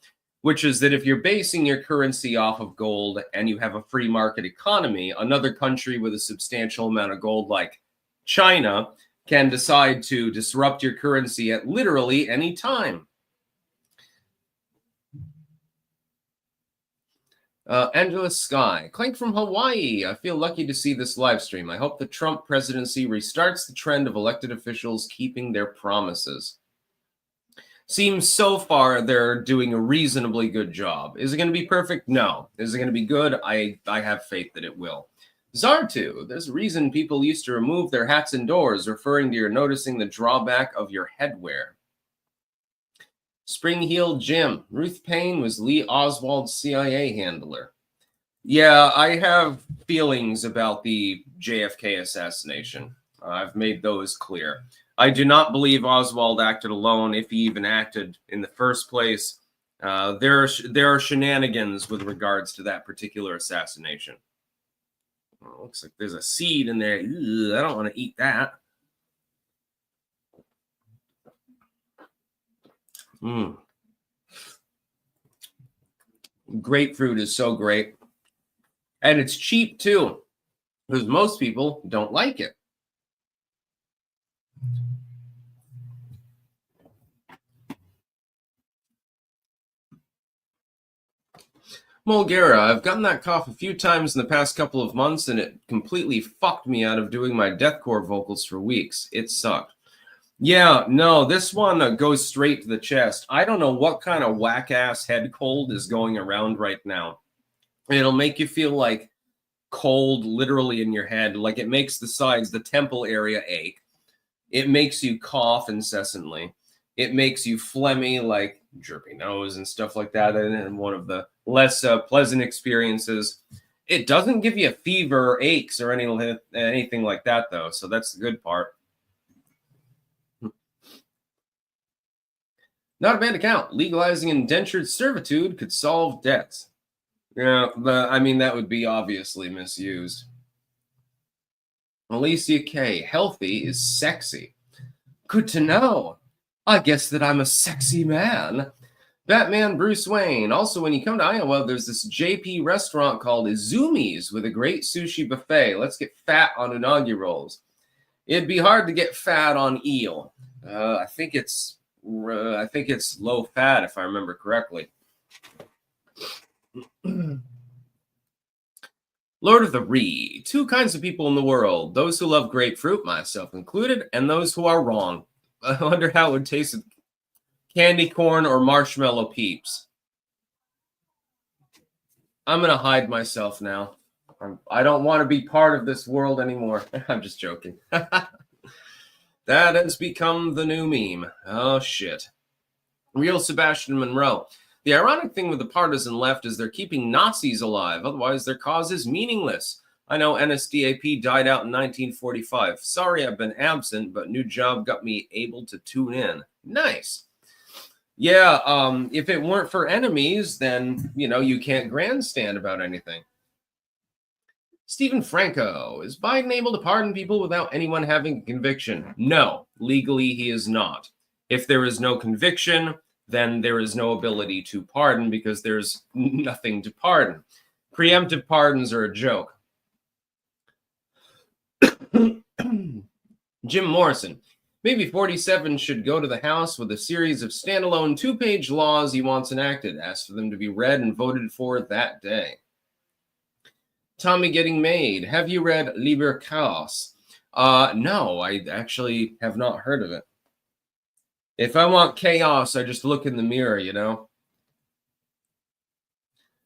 which is that if you're basing your currency off of gold and you have a free market economy, another country with a substantial amount of gold like China can decide to disrupt your currency at literally any time. Angela Sky, Clank from Hawaii. I feel lucky to see this live stream. I hope the Trump presidency restarts the trend of elected officials keeping their promises. Seems so far they're doing a reasonably good job. Is it going to be perfect? No. Is it going to be good? I have faith that it will. Zartu, there's a reason people used to remove their hats indoors, referring to your noticing the drawback of your headwear. Spring Heel Jim, Ruth Payne was Lee Oswald's CIA handler. Yeah, I have feelings about the JFK assassination. I've made those clear. I do not believe Oswald acted alone, if he even acted in the first place. There are shenanigans with regards to that particular assassination. Oh, looks like there's a seed in there. Ugh, I don't want to eat that. Grapefruit is so great. And it's cheap too, because most people don't like it. Mulgera, I've gotten that cough a few times in the past couple of months, and it completely fucked me out of doing my deathcore vocals for weeks. It sucked. Yeah, no, this one goes straight to the chest. I don't know what kind of whack-ass head cold is going around right now. It'll make you feel like cold literally in your head. Like it makes the sides, the temple area ache. It makes you cough incessantly. It makes you phlegmy, like drippy nose and stuff like that. And one of the less pleasant experiences. It doesn't give you a fever or aches or anything like that, though. So that's the good part. Not a bad account. Legalizing indentured servitude could solve debts. Yeah, I mean, that would be obviously misused. Alicia K. Healthy is sexy. Good to know. I guess that I'm a sexy man. Batman Bruce Wayne. Also, when you come to Iowa, there's this JP restaurant called Izumi's with a great sushi buffet. Let's get fat on unagi rolls. It'd be hard to get fat on eel. I think it's low fat, if I remember correctly. Lord of the Ree. Two kinds of people in the world. Those who love grapefruit, myself included, and those who are wrong. I wonder how it would taste with candy corn or marshmallow peeps. I'm going to hide myself now. I don't want to be part of this world anymore. I'm just joking. That has become the new meme. Oh, shit. Real Sebastian Monroe. The ironic thing with the partisan left is they're keeping Nazis alive. Otherwise, their cause is meaningless. I know NSDAP died out in 1945. Sorry I've been absent, but new job got me able to tune in. Nice. Yeah, if it weren't for enemies, then, you know, you can't grandstand about anything. Stephen Franco, is Biden able to pardon people without anyone having a conviction? No, legally he is not. If there is no conviction, then there is no ability to pardon because there's nothing to pardon. Preemptive pardons are a joke. Jim Morrison, maybe 47 should go to the House with a series of standalone 2-page laws he wants enacted. Ask for them to be read and voted for that day. Tommy Getting Made, have you read Liber Chaos? No, I actually have not heard of it. If I want chaos, I just look in the mirror, you know?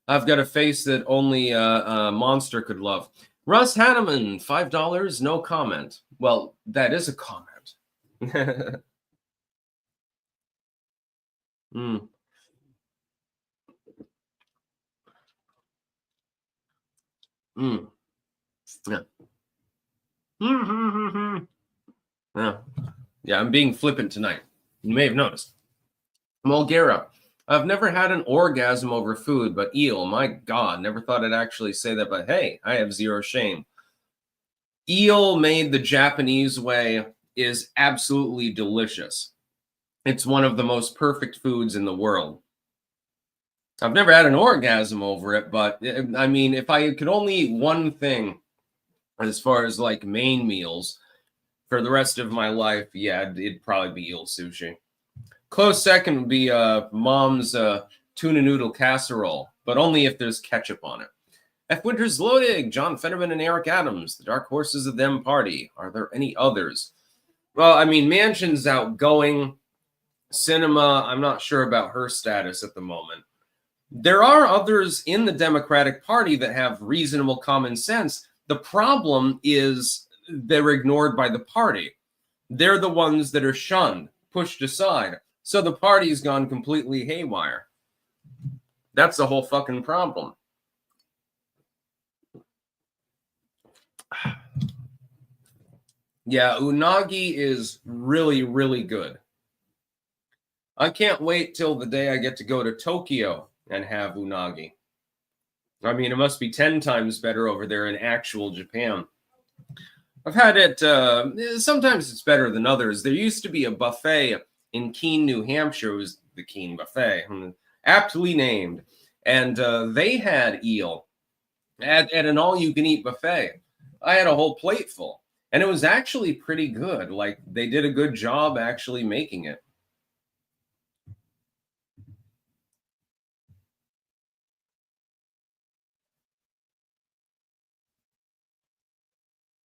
I've got a face that only a monster could love. Russ Hanneman, $5, no comment. Well, that is a comment. mm. Mm. Yeah. Yeah. Yeah, I'm being flippant tonight. You may have noticed. Mulgera, I've never had an orgasm over food, but eel, my God, never thought I'd actually say that, but hey, I have zero shame. Eel made the Japanese way is absolutely delicious. It's one of the most perfect foods in the world. I've never had an orgasm over it, but I mean, if I could only eat one thing as far as like main meals for the rest of my life, yeah, it'd probably be eel sushi. Close second would be Mom's tuna noodle casserole, but only if there's ketchup on it. F. Winters Lodig, John Fetterman and Eric Adams, the Dark Horses of Them Party. Are there any others? Well, I mean, Manchin's outgoing. Cinema, I'm not sure about her status at the moment. There are others in the Democratic Party that have reasonable common sense. The problem is they're ignored by the party. They're the ones that are shunned, pushed aside. So the party's gone completely haywire. That's the whole fucking problem. Yeah, unagi is really, really good. I can't wait till the day I get to go to Tokyo and have unagi. I mean, it must be 10 times better over there in actual Japan. I've had it, sometimes it's better than others. There used to be a buffet in Keene, New Hampshire. It was the Keene Buffet, aptly named. And they had eel at an all-you-can-eat buffet. I had a whole plate full. And it was actually pretty good. Like, they did a good job actually making it.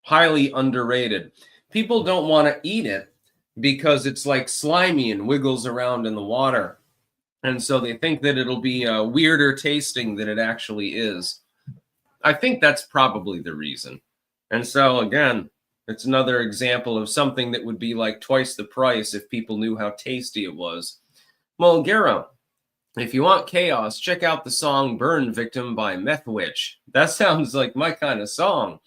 Highly underrated. People don't want to eat it because it's like slimy and wiggles around in the water. And so they think that it'll be weirder tasting than it actually is. I think that's probably the reason. And so, again, it's another example of something that would be like twice the price if people knew how tasty it was. Mulgera, if you want chaos, check out the song Burn Victim by Meth Witch. That sounds like my kind of song.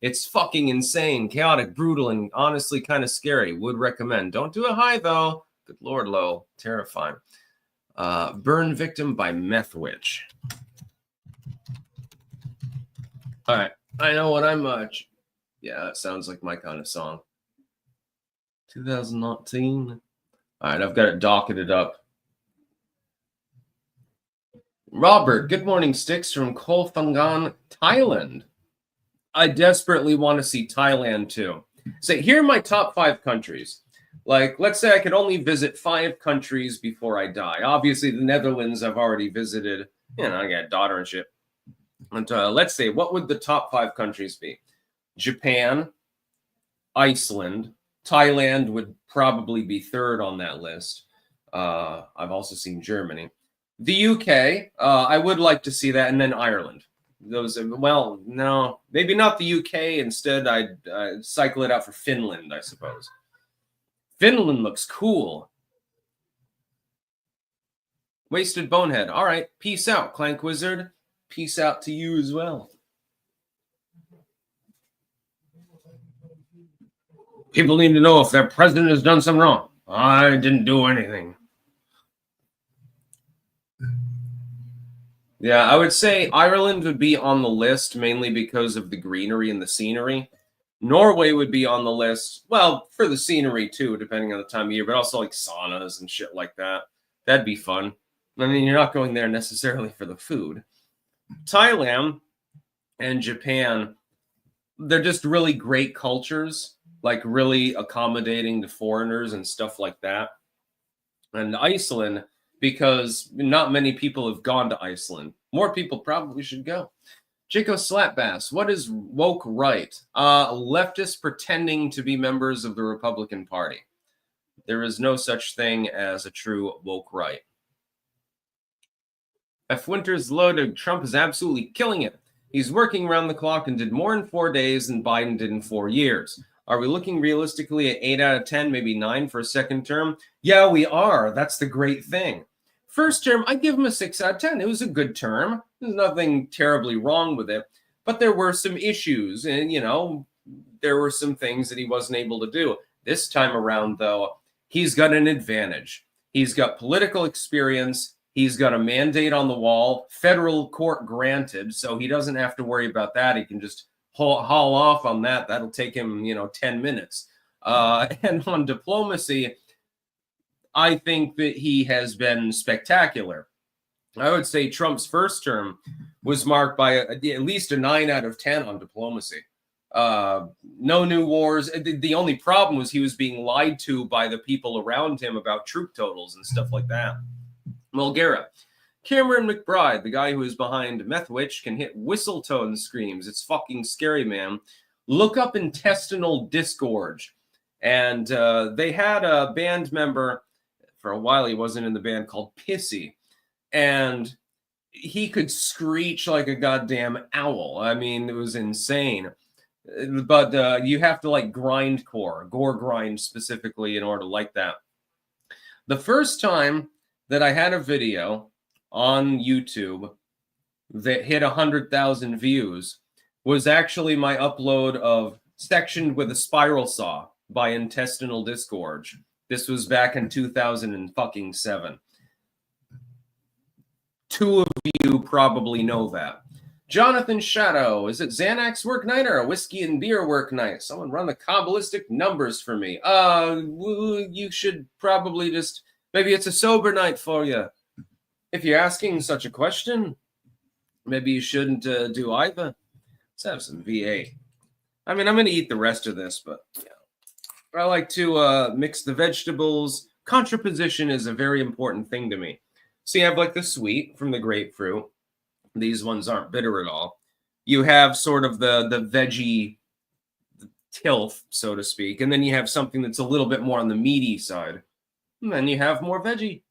It's fucking insane, chaotic, brutal, and honestly kind of scary. Would recommend. Don't do it high, though. Good Lord, low. Terrifying. Burn Victim by Meth Witch. All right. I know what I'm much. Yeah, that sounds like my kind of song. 2019. All right, I've got it docketed up. Robert, good morning, Sticks from Koh Phangan, Thailand. I desperately want to see Thailand too. So here are my top 5 countries. Like, let's say I could only visit 5 countries before I die. Obviously, the Netherlands I've already visited. You know, I got a daughter and shit. And let's say, what would the top 5 countries be? Japan, Iceland, Thailand would probably be 3rd on that list. I've also seen Germany. The UK, I would like to see that, and then Ireland. Those, well, no, maybe not the UK. Instead, I'd cycle it out for Finland, I suppose. Finland looks cool. Wasted Bonehead. All right, peace out, Clank Wizard. Peace out to you as well. People need to know if their president has done something wrong. I didn't do anything. Yeah, I would say Ireland would be on the list mainly because of the greenery and the scenery. Norway would be on the list, well, for the scenery too, depending on the time of year, but also like saunas and shit like that. That'd be fun. I mean, you're not going there necessarily for the food. Thailand and Japan, they're just really great cultures, like really accommodating to foreigners and stuff like that. And Iceland, because not many people have gone to Iceland. More people probably should go. Jaco Slapbass, what is woke right? Leftists pretending to be members of the Republican Party. There is no such thing as a true woke right. F. Winters loaded, Trump is absolutely killing it. He's working around the clock and did more in 4 days than Biden did in 4 years. Are we looking realistically at 8 out of 10, maybe 9 for a second term? Yeah, we are. That's the great thing. First term, I give him a 6 out of 10. It was a good term. There's nothing terribly wrong with it. But there were some issues, and, there were some things that he wasn't able to do. This time around, though, he's got an advantage. He's got political experience. He's got a mandate on the wall, federal court granted, so he doesn't have to worry about that. He can just haul off on that. That'll take him, 10 minutes. And on diplomacy, I think that he has been spectacular. I would say Trump's first term was marked by at least a 9 out of 10 on diplomacy. No new wars. The only problem was he was being lied to by the people around him about troop totals and stuff like that. Mulgera. Cameron McBride, the guy who is behind Methwitch, can hit whistle tone screams. It's fucking scary, man. Look up intestinal disgorge. And they had a band member, for a while he wasn't in the band, called Pissy. And he could screech like a goddamn owl. I mean, it was insane. But you have to like grindcore, gore grind specifically in order to like that. The first time that I had a video on YouTube that hit 100,000 views was actually my upload of Sectioned with a Spiral Saw by Intestinal Disgorge. This was back in 2007. Two of you probably know that. Jonathan Shadow, is it Xanax work night or a whiskey and beer work night? Someone run the Kabbalistic numbers for me. You should probably just, maybe it's a sober night for you. If you're asking such a question, maybe you shouldn't do either. Let's have some V8. I mean, I'm going to eat the rest of this, but yeah. I like to mix the vegetables. Contraposition is a very important thing to me. So you have like the sweet from the grapefruit. These ones aren't bitter at all. You have sort of the veggie tilth, so to speak. And then you have something that's a little bit more on the meaty side. And then you have more veggie.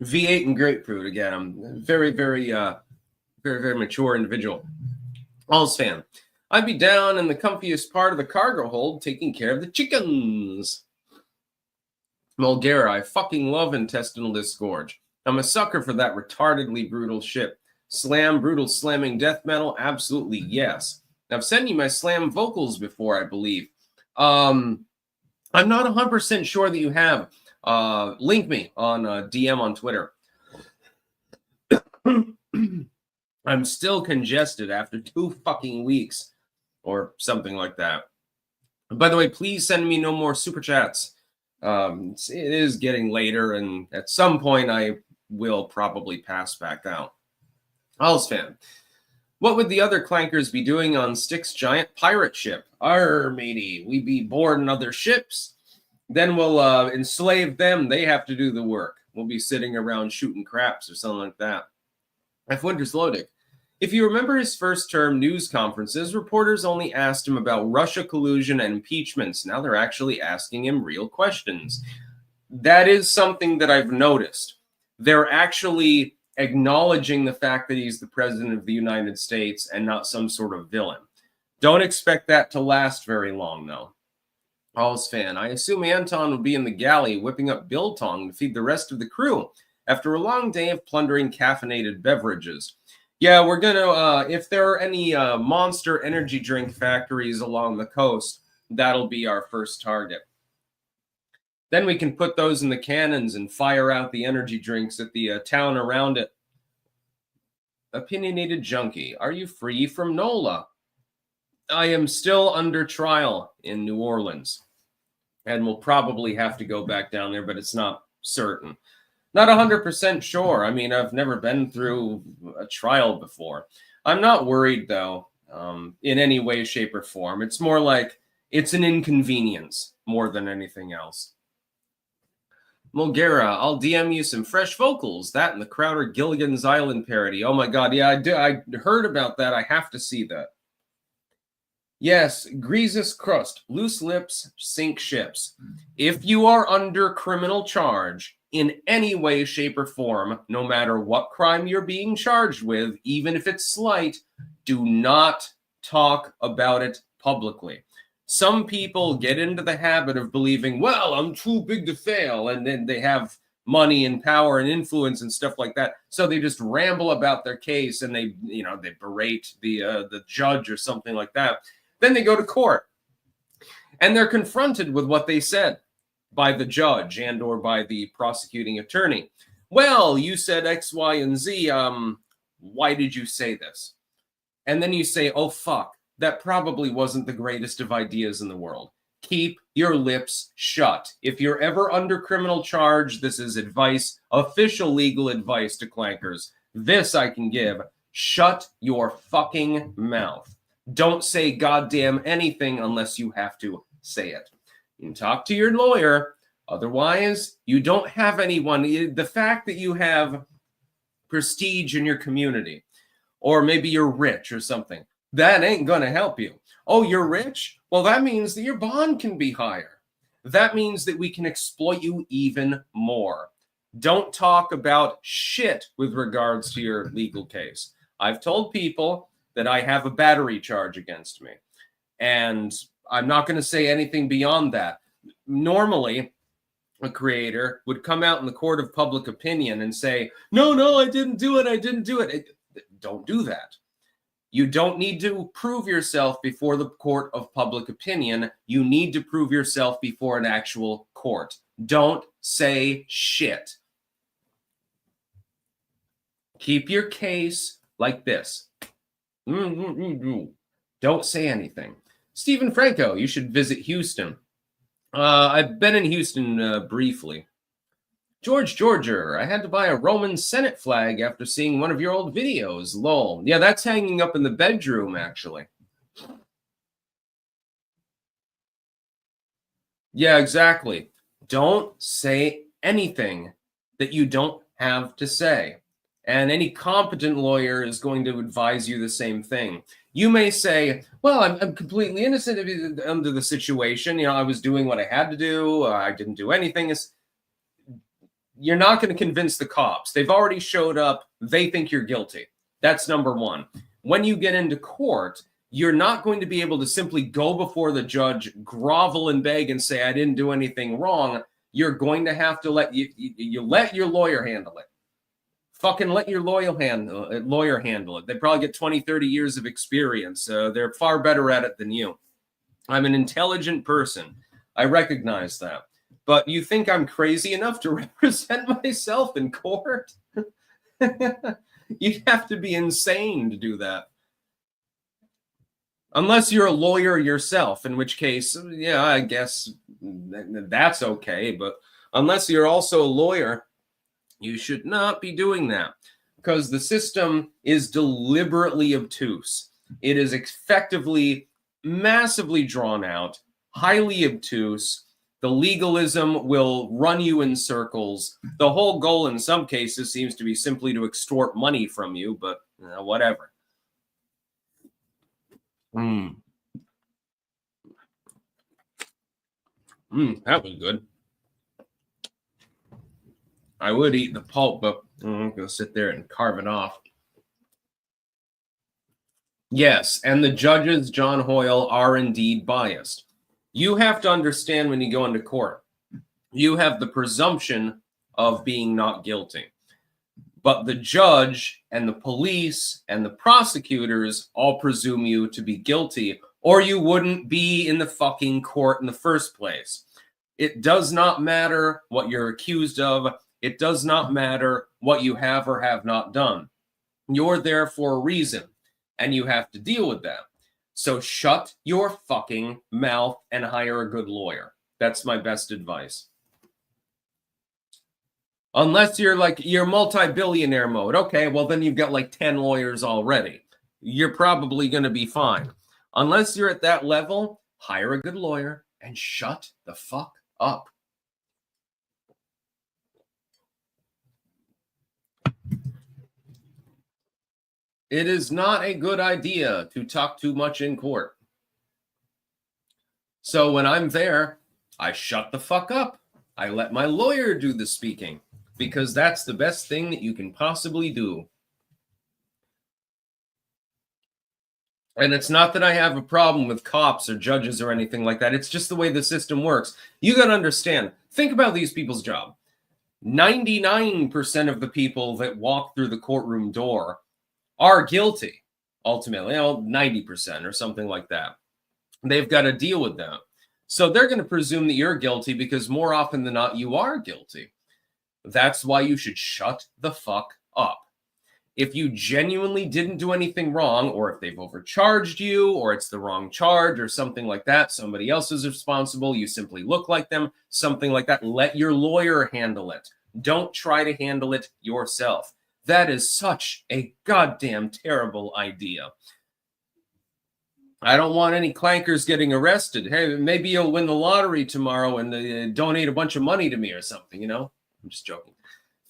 V8 and grapefruit again. I'm very, very mature individual. All's fan. I'd be down in the comfiest part of the cargo hold taking care of the chickens. Mulgera, I fucking love intestinal disgorge. I'm a sucker for that retardedly brutal shit. Slam, brutal slamming death metal? Absolutely, yes. I've sent you my slam vocals before, I believe. I'm not 100% sure that you have. Link me on DM on Twitter. I'm still congested after 2 fucking weeks or something like that. By the way, please send me no more super chats. It is getting later, and at some point I will probably pass back out. All's fan. What would the other clankers be doing on Styx's giant pirate ship? Arr, matey, we be boarding other ships. Then we'll enslave them. They have to do the work. We'll be sitting around shooting craps or something like that. F. Winters Lodick. If you remember his first term news conferences, reporters only asked him about Russia collusion and impeachments. Now they're actually asking him real questions. That is something that I've noticed. They're actually acknowledging the fact that he's the president of the United States and not some sort of villain. Don't expect that to last very long, though. All's fan. I assume Anton would be in the galley whipping up biltong to feed the rest of the crew after a long day of plundering caffeinated beverages. Yeah, we're going to, if there are any Monster energy drink factories along the coast, that'll be our first target. Then we can put those in the cannons and fire out the energy drinks at the town around it. Opinionated Junkie, are you free from NOLA? I am still under trial in New Orleans, and we'll probably have to go back down there, but it's not certain. Not 100% sure. I mean, I've never been through a trial before. I'm not worried, though, in any way, shape, or form. It's more like it's an inconvenience more than anything else. Mulgera, I'll DM you some fresh vocals. That and the Crowder Gilligan's Island parody. Oh my God, yeah, I heard about that. I have to see that. Yes, greases crust, loose lips, sink ships. If you are under criminal charge in any way, shape, or form, no matter what crime you're being charged with, even if it's slight, do not talk about it publicly. Some people get into the habit of believing, well, I'm too big to fail, and then they have money and power and influence and stuff like that. So they just ramble about their case and they berate the judge or something like that. Then they go to court and they're confronted with what they said by the judge and or by the prosecuting attorney. Well, you said X, Y, and Z. Why did you say this? And then you say, oh, fuck. That probably wasn't the greatest of ideas in the world. Keep your lips shut. If you're ever under criminal charge, this is advice, official legal advice to clankers. This I can give. Shut your fucking mouth. Don't say goddamn anything unless you have to say it. You can talk to your lawyer. Otherwise, you don't have anyone. The fact that you have prestige in your community, or maybe you're rich or something, that ain't going to help you. Oh, you're rich? Well, that means that your bond can be higher. That means that we can exploit you even more. Don't talk about shit with regards to your legal case. I've told people that I have a battery charge against me, and I'm not going to say anything beyond that. Normally, a creator would come out in the court of public opinion and say, no, I didn't do it. Don't do that. You don't need to prove yourself before the court of public opinion. You need to prove yourself before an actual court. Don't say shit. Keep your case like this. Don't say anything. Stephen Franco, you should visit Houston. I've been in Houston briefly. George Georger, I had to buy a Roman Senate flag after seeing one of your old videos. Lol. Yeah, that's hanging up in the bedroom, actually. Yeah, exactly. Don't say anything that you don't have to say. And any competent lawyer is going to advise you the same thing. You may say, well, I'm completely innocent under the situation. You know, I was doing what I had to do. I didn't do anything. You're not going to convince the cops. They've already showed up. They think you're guilty. That's number one. When you get into court, you're not going to be able to simply go before the judge, grovel and beg and say, I didn't do anything wrong. You're going to have to let let your lawyer handle it. Fucking let your lawyer handle it. They probably get 20, 30 years of experience. They're far better at it than you. I'm an intelligent person. I recognize that. But you think I'm crazy enough to represent myself in court? You'd have to be insane to do that. Unless you're a lawyer yourself, in which case, yeah, I guess that's okay. But unless you're also a lawyer, you should not be doing that, because the system is deliberately obtuse. It is effectively massively drawn out, highly obtuse. The legalism will run you in circles. The whole goal in some cases seems to be simply to extort money from you, but whatever. That was good. I would eat the pulp, but I'm going to sit there and carve it off. Yes, and the judges, John Hoyle, are indeed biased. You have to understand when you go into court, you have the presumption of being not guilty. But the judge and the police and the prosecutors all presume you to be guilty or you wouldn't be in the fucking court in the first place. It does not matter what you're accused of. It does not matter what you have or have not done. You're there for a reason, and you have to deal with that. So shut your fucking mouth and hire a good lawyer. That's my best advice. Unless you're multi-billionaire mode. Okay, well then you've got like 10 lawyers already. You're probably going to be fine. Unless you're at that level, hire a good lawyer and shut the fuck up. It is not a good idea to talk too much in court. So when I'm there, I shut the fuck up. I let my lawyer do the speaking because that's the best thing that you can possibly do. And it's not that I have a problem with cops or judges or anything like that. It's just the way the system works. You got to understand. Think about these people's job. 99% of the people that walk through the courtroom door are guilty, ultimately. 90% or something like that. They've got to deal with that. So they're going to presume that you're guilty because more often than not, you are guilty. That's why you should shut the fuck up. If you genuinely didn't do anything wrong, or if they've overcharged you, or it's the wrong charge, or something like that, somebody else is responsible, you simply look like them, something like that, let your lawyer handle it. Don't try to handle it yourself. That is such a goddamn terrible idea. I don't want any clankers getting arrested. Hey, maybe you'll win the lottery tomorrow and donate a bunch of money to me or something, you know? I'm just joking.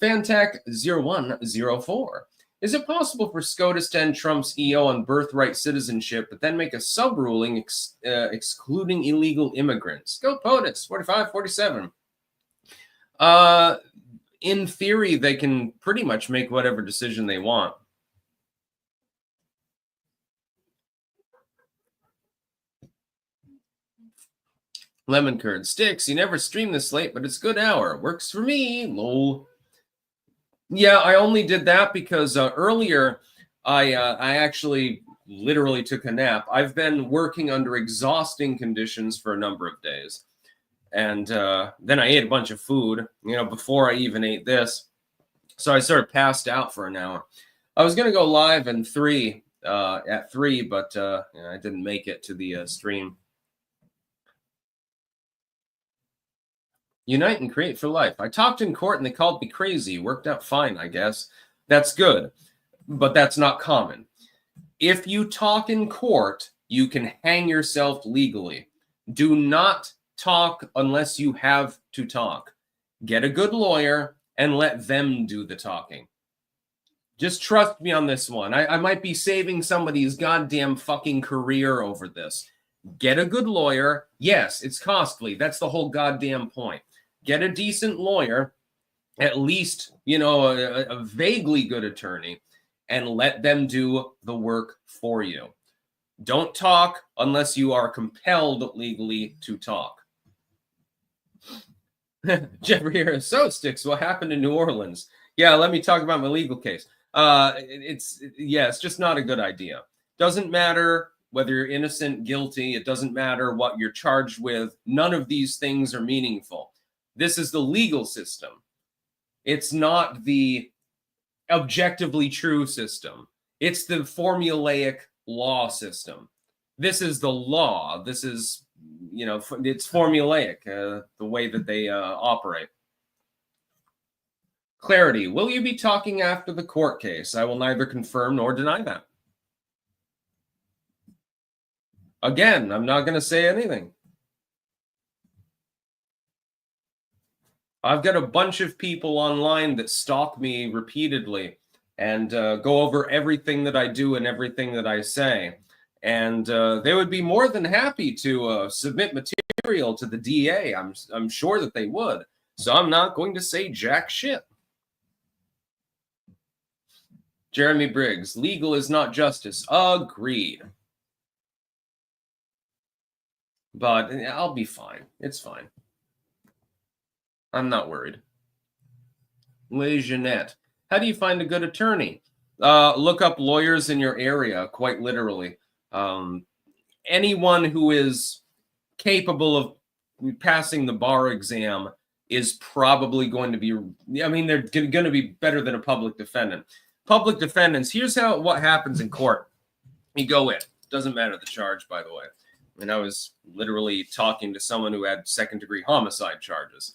Fantech0104. Is it possible for SCOTUS to end Trump's EO on birthright citizenship, but then make a sub-ruling excluding illegal immigrants? Go POTUS, 4547. In theory, they can pretty much make whatever decision they want. Lemon curd sticks. You never stream this late, but it's a good hour. Works for me. Lol. Yeah, I only did that because earlier I actually literally took a nap. I've been working under exhausting conditions for a number of days. And then I ate a bunch of food, before I even ate this. So I sort of passed out for an hour. I was going to go live at 3, but I didn't make it to the stream. Unite and create for life. I talked in court and they called me crazy. Worked out fine, I guess. That's good, but that's not common. If you talk in court, you can hang yourself legally. Do not talk unless you have to talk. Get a good lawyer and let them do the talking. Just trust me on this one. I might be saving somebody's goddamn fucking career over this. Get a good lawyer. Yes, it's costly. That's the whole goddamn point. Get a decent lawyer, at least, a vaguely good attorney, and let them do the work for you. Don't talk unless you are compelled legally to talk. Jeffrey here. So, Sticks, what happened in New Orleans? Yeah, let me talk about my legal case. It's just not a good idea. Doesn't matter whether you're innocent, guilty. It doesn't matter what you're charged with. None of these things are meaningful. This is the legal system. It's not the objectively true system. It's the formulaic law system. This is the law. This is, it's formulaic, the way that they operate. Clarity. Will you be talking after the court case? I will neither confirm nor deny that. Again, I'm not going to say anything. I've got a bunch of people online that stalk me repeatedly and go over everything that I do and everything that I say. And they would be more than happy to submit material to the DA. I'm sure that they would. So I'm not going to say jack shit. Jeremy Briggs, legal is not justice. Agreed. But I'll be fine. It's fine. I'm not worried. Leigh Jeanette, how do you find a good attorney? Look up lawyers in your area, quite literally. anyone who is capable of passing the bar exam is probably going to be, I mean, they're going to be better than a public defendant. Public defendants, here's what happens in court. You go in. Doesn't matter the charge, by the way. And I was literally talking to someone who had second-degree homicide charges,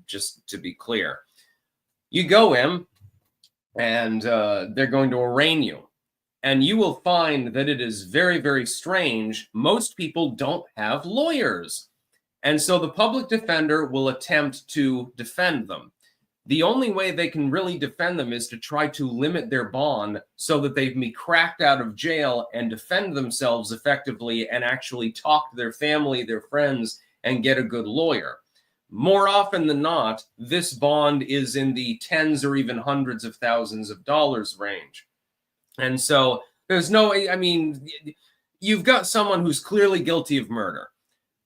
just to be clear. You go in, and they're going to arraign you. And you will find that it is very, very strange. Most people don't have lawyers. And so the public defender will attempt to defend them. The only way they can really defend them is to try to limit their bond so that they can be cracked out of jail and defend themselves effectively and actually talk to their family, their friends, and get a good lawyer. More often than not, this bond is in the tens or even hundreds of thousands of dollars range. And so there's no, I mean, you've got someone who's clearly guilty of murder.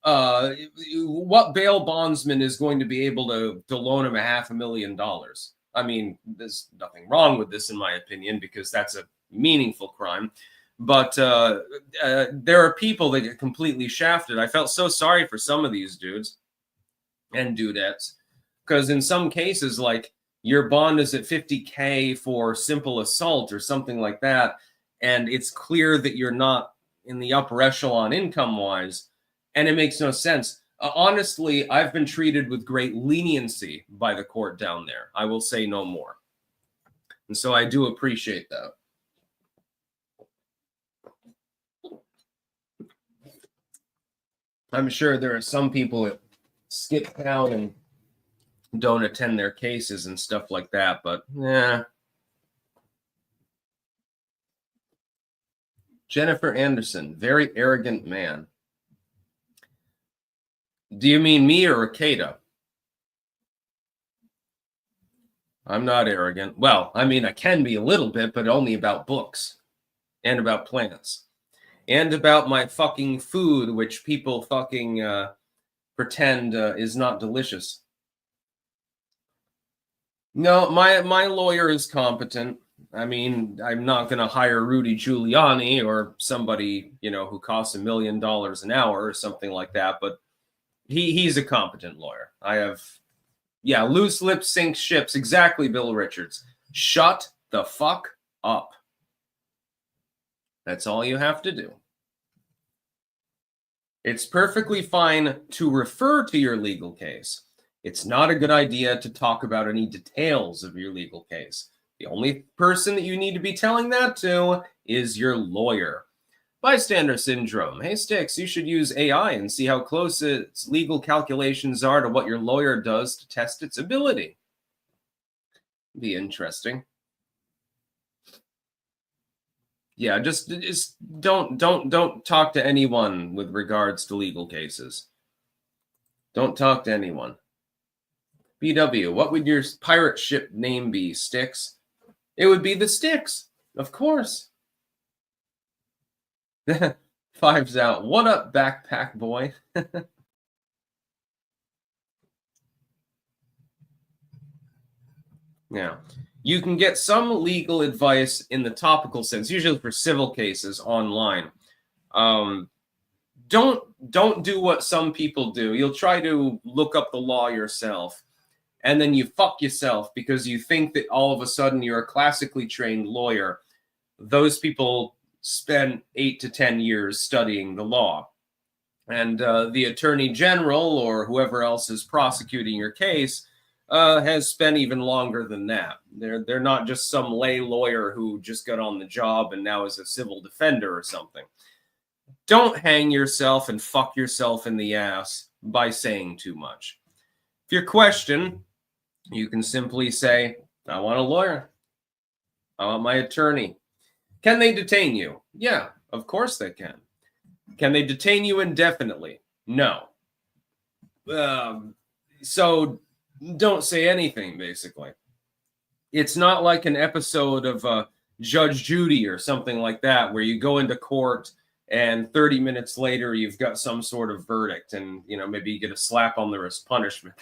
What bail bondsman is going to be able to loan him $500,000? I mean, there's nothing wrong with this, in my opinion, because that's a meaningful crime. But there are people that get completely shafted. I felt so sorry for some of these dudes and dudettes, because in some cases, like, your bond is at $50K for simple assault or something like that, and it's clear that you're not in the upper echelon income-wise, and it makes no sense. Honestly, I've been treated with great leniency by the court down there. I will say no more. And so I do appreciate that. I'm sure there are some people that skip town and don't attend their cases and stuff like that, but yeah. Jennifer Anderson, very arrogant man. Do you mean me or Akeda? I'm not arrogant. Well, I mean, I can be a little bit, but only about books and about plants and about my fucking food, which people fucking pretend is not delicious. No, my lawyer is competent. I mean, I'm not going to hire Rudy Giuliani or somebody, you know, who costs $1 million an hour or something like that, but he's a competent lawyer. I have, yeah, loose lips sink ships. Exactly, Bill Richards. Shut the fuck up. That's all you have to do. It's perfectly fine to refer to your legal case. It's not a good idea to talk about any details of your legal case. The only person that you need to be telling that to is your lawyer. Bystander syndrome. Hey, Sticks, you should use AI and see how close its legal calculations are to what your lawyer does to test its ability. Be interesting. Yeah, just don't talk to anyone with regards to legal cases. Don't talk to anyone. BW, what would your pirate ship name be, Sticks? It would be the Sticks, of course. Five's out. What up, backpack boy? Now, you can get some legal advice in the topical sense, usually for civil cases online. Don't do what some people do. You'll try to look up the law yourself, and then you fuck yourself because you think that all of a sudden you're a classically trained lawyer. Those people spend 8 to 10 years studying the law. And the attorney general or whoever else is prosecuting your case has spent even longer than that. They're not just some lay lawyer who just got on the job and now is a civil defender or something. Don't hang yourself and fuck yourself in the ass by saying too much. If you question, you can simply say, I want a lawyer. I want my attorney. Can they detain you? Yeah, of course they can. Can they detain you indefinitely? No. So don't say anything, basically. It's not like an episode of Judge Judy or something like that, where you go into court and 30 minutes later you've got some sort of verdict and, you know, maybe you get a slap on the wrist punishment.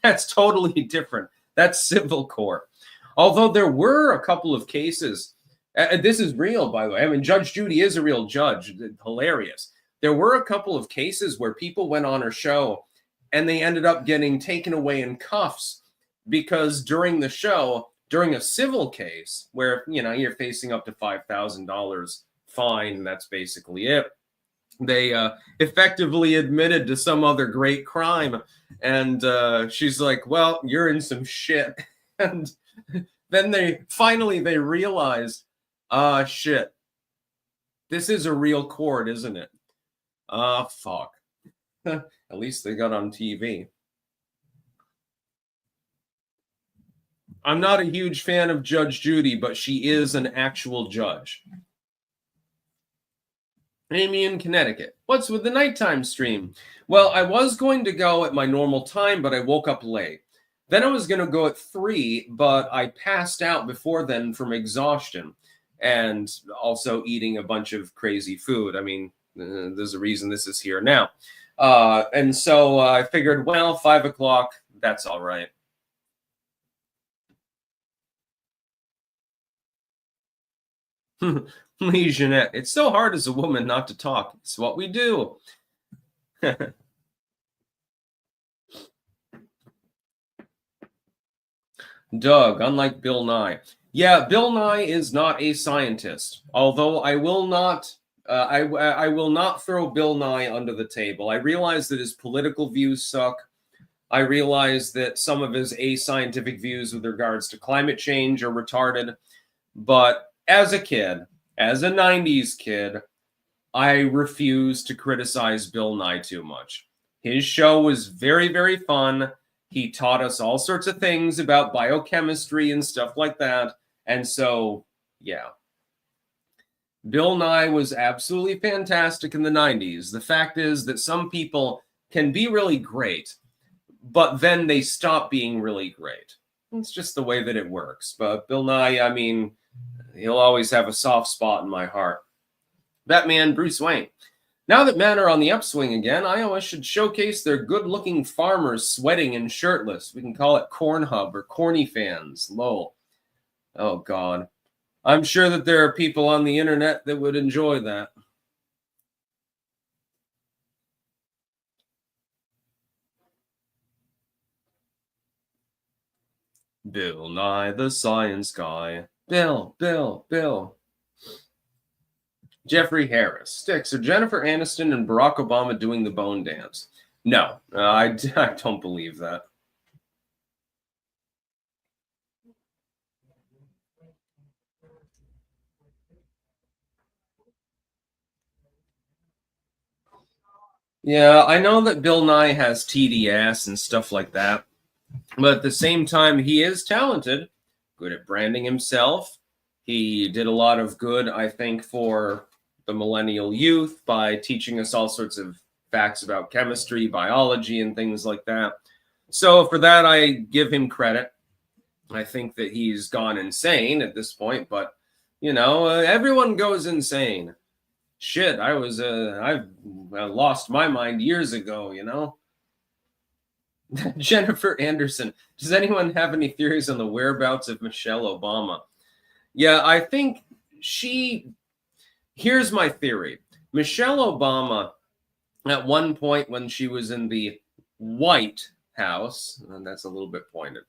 That's totally different. That's civil court. Although there were a couple of cases This is real, by the way. I mean, Judge Judy is a real judge. Hilarious. There were a couple of cases where people went on her show and they ended up getting taken away in cuffs because during the show, during a civil case where, you're facing up to $5,000 fine, that's basically it. They effectively admitted to some other great crime. And she's like, well, you're in some shit. And then they realized, shit, this is a real court, isn't it? Fuck. At least they got on TV. I'm not a huge fan of Judge Judy, but she is an actual judge. Amy in Connecticut. What's with the nighttime stream? Well, I was going to go at my normal time, but I woke up late. Then I was going to go at 3, but I passed out before then from exhaustion and also eating a bunch of crazy food. I mean, there's a reason this is here now. And so I figured, well, 5 o'clock, that's all right. Lee Jeanette, it's so hard as a woman not to talk. It's what we do. Doug, unlike Bill Nye. Yeah, Bill Nye is not a scientist, although I will not I will not throw Bill Nye under the table. I realize that his political views suck. I realize that some of his ascientific views with regards to climate change are retarded. But as a kid, as a 90s kid, I refuse to criticize Bill Nye too much. His show was very, very fun. He taught us all sorts of things about biochemistry and stuff like that. And so, yeah. Bill Nye was absolutely fantastic in the 90s. The fact is that some people can be really great, but then they stop being really great. It's just the way that it works. But Bill Nye, I mean, he'll always have a soft spot in my heart. Batman Bruce Wayne. Now that men are on the upswing again, Iowa should showcase their good-looking farmers sweating and shirtless. We can call it Corn Hub or Corny Fans. Lol. Oh, God. I'm sure that there are people on the internet that would enjoy that. Bill Nye the Science Guy. Bill. Jeffrey Harris. Sticks. Are Jennifer Aniston and Barack Obama doing the bone dance? No, I don't believe that. Yeah, I know that Bill Nye has TDS and stuff like that. But at the same time, he is talented, good at branding himself. He did a lot of good, I think, for the millennial youth by teaching us all sorts of facts about chemistry, biology, and things like that. So for that, I give him credit. I think that he's gone insane at this point, but, everyone goes insane. Shit, I lost my mind years ago, Jennifer Anderson. Does anyone have any theories on the whereabouts of Michelle Obama? Yeah, I think here's my theory. Michelle Obama, at one point when she was in the White House, and that's a little bit pointed,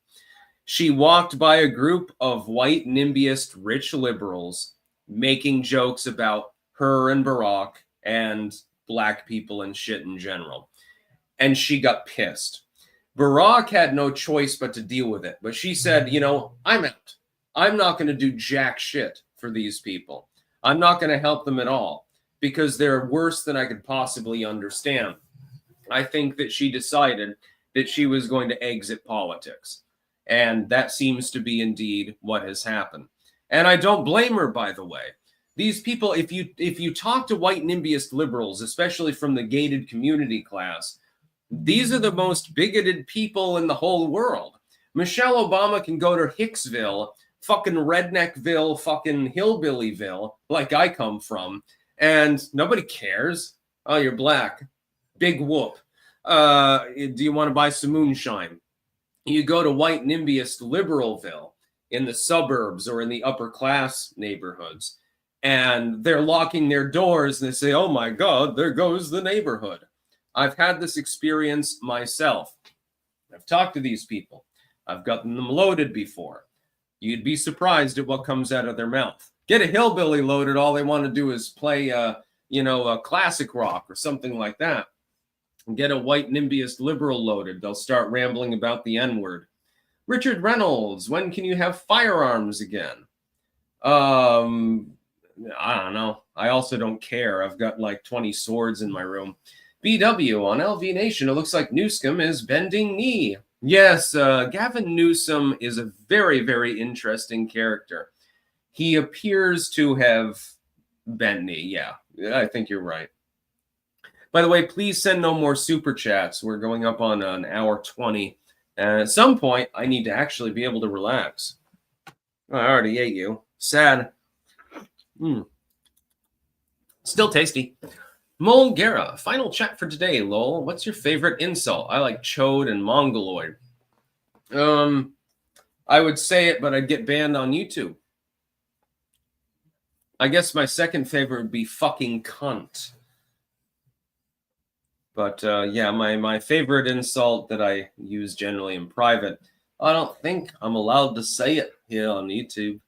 she walked by a group of white NIMBYist rich liberals making jokes about her and Barack and black people and shit in general. And she got pissed. Barack had no choice but to deal with it. But she said, I'm out. I'm not going to do jack shit for these people. I'm not going to help them at all because they're worse than I could possibly understand. I think that she decided that she was going to exit politics. And that seems to be indeed what has happened. And I don't blame her, by the way. These people, if you talk to white NIMBYist liberals, especially from the gated community class, these are the most bigoted people in the whole world. Michelle Obama can go to Hicksville, fucking Redneckville, fucking Hillbillyville, like I come from, and nobody cares. Oh, you're black. Big whoop. Do you want to buy some moonshine? You go to white NIMBYist Liberalville, in the suburbs or in the upper class neighborhoods. And they're locking their doors and they say, oh my God, there goes the neighborhood. I've had this experience myself. I've talked to these people. I've gotten them loaded before. You'd be surprised at what comes out of their mouth. Get a hillbilly loaded, all they want to do is play, a classic rock or something like that. And get a white NIMBYist liberal loaded. They'll start rambling about the N-word. Richard Reynolds, when can you have firearms again? I don't know. I also don't care. I've got like 20 swords in my room. BW on LV Nation, it looks like Newsom is bending knee. Yes, Gavin Newsom is a very, very interesting character. He appears to have bent knee. Yeah, I think you're right. By the way, please send no more super chats. We're going up on an hour 20. And at some point, I need to actually be able to relax. Oh, I already ate you. Sad. Still tasty. Molgera, final chat for today, lol. What's your favorite insult? I like chode and mongoloid. I would say it, but I'd get banned on YouTube. I guess my second favorite would be fucking cunt. But yeah, my favorite insult that I use generally in private, I don't think I'm allowed to say it here on YouTube.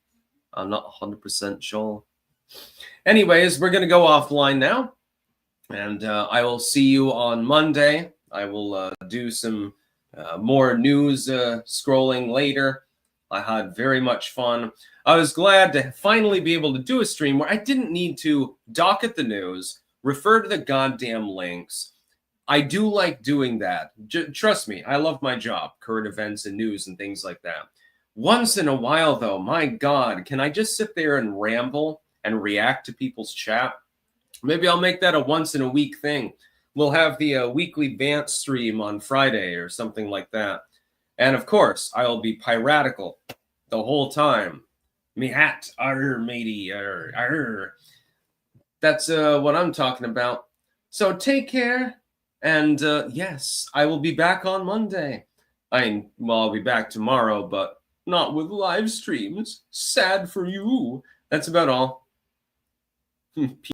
I'm not 100% sure. Anyways, we're going to go offline now. And I will see you on Monday. I will do some more news scrolling later. I had very much fun. I was glad to finally be able to do a stream where I didn't need to dock at the news, refer to the goddamn links. I do like doing that. Trust me, I love my job, current events and news and things like that. Once in a while, though, my God, can I just sit there and ramble and react to people's chat? Maybe I'll make that a once-in-a-week thing. We'll have the weekly Bantz stream on Friday or something like that. And, of course, I'll be piratical the whole time. Me hat, arr, matey, arr, arr. That's what I'm talking about. So take care. And, yes, I will be back on Monday. I'll be back tomorrow, but not with live streams. Sad for you. That's about all.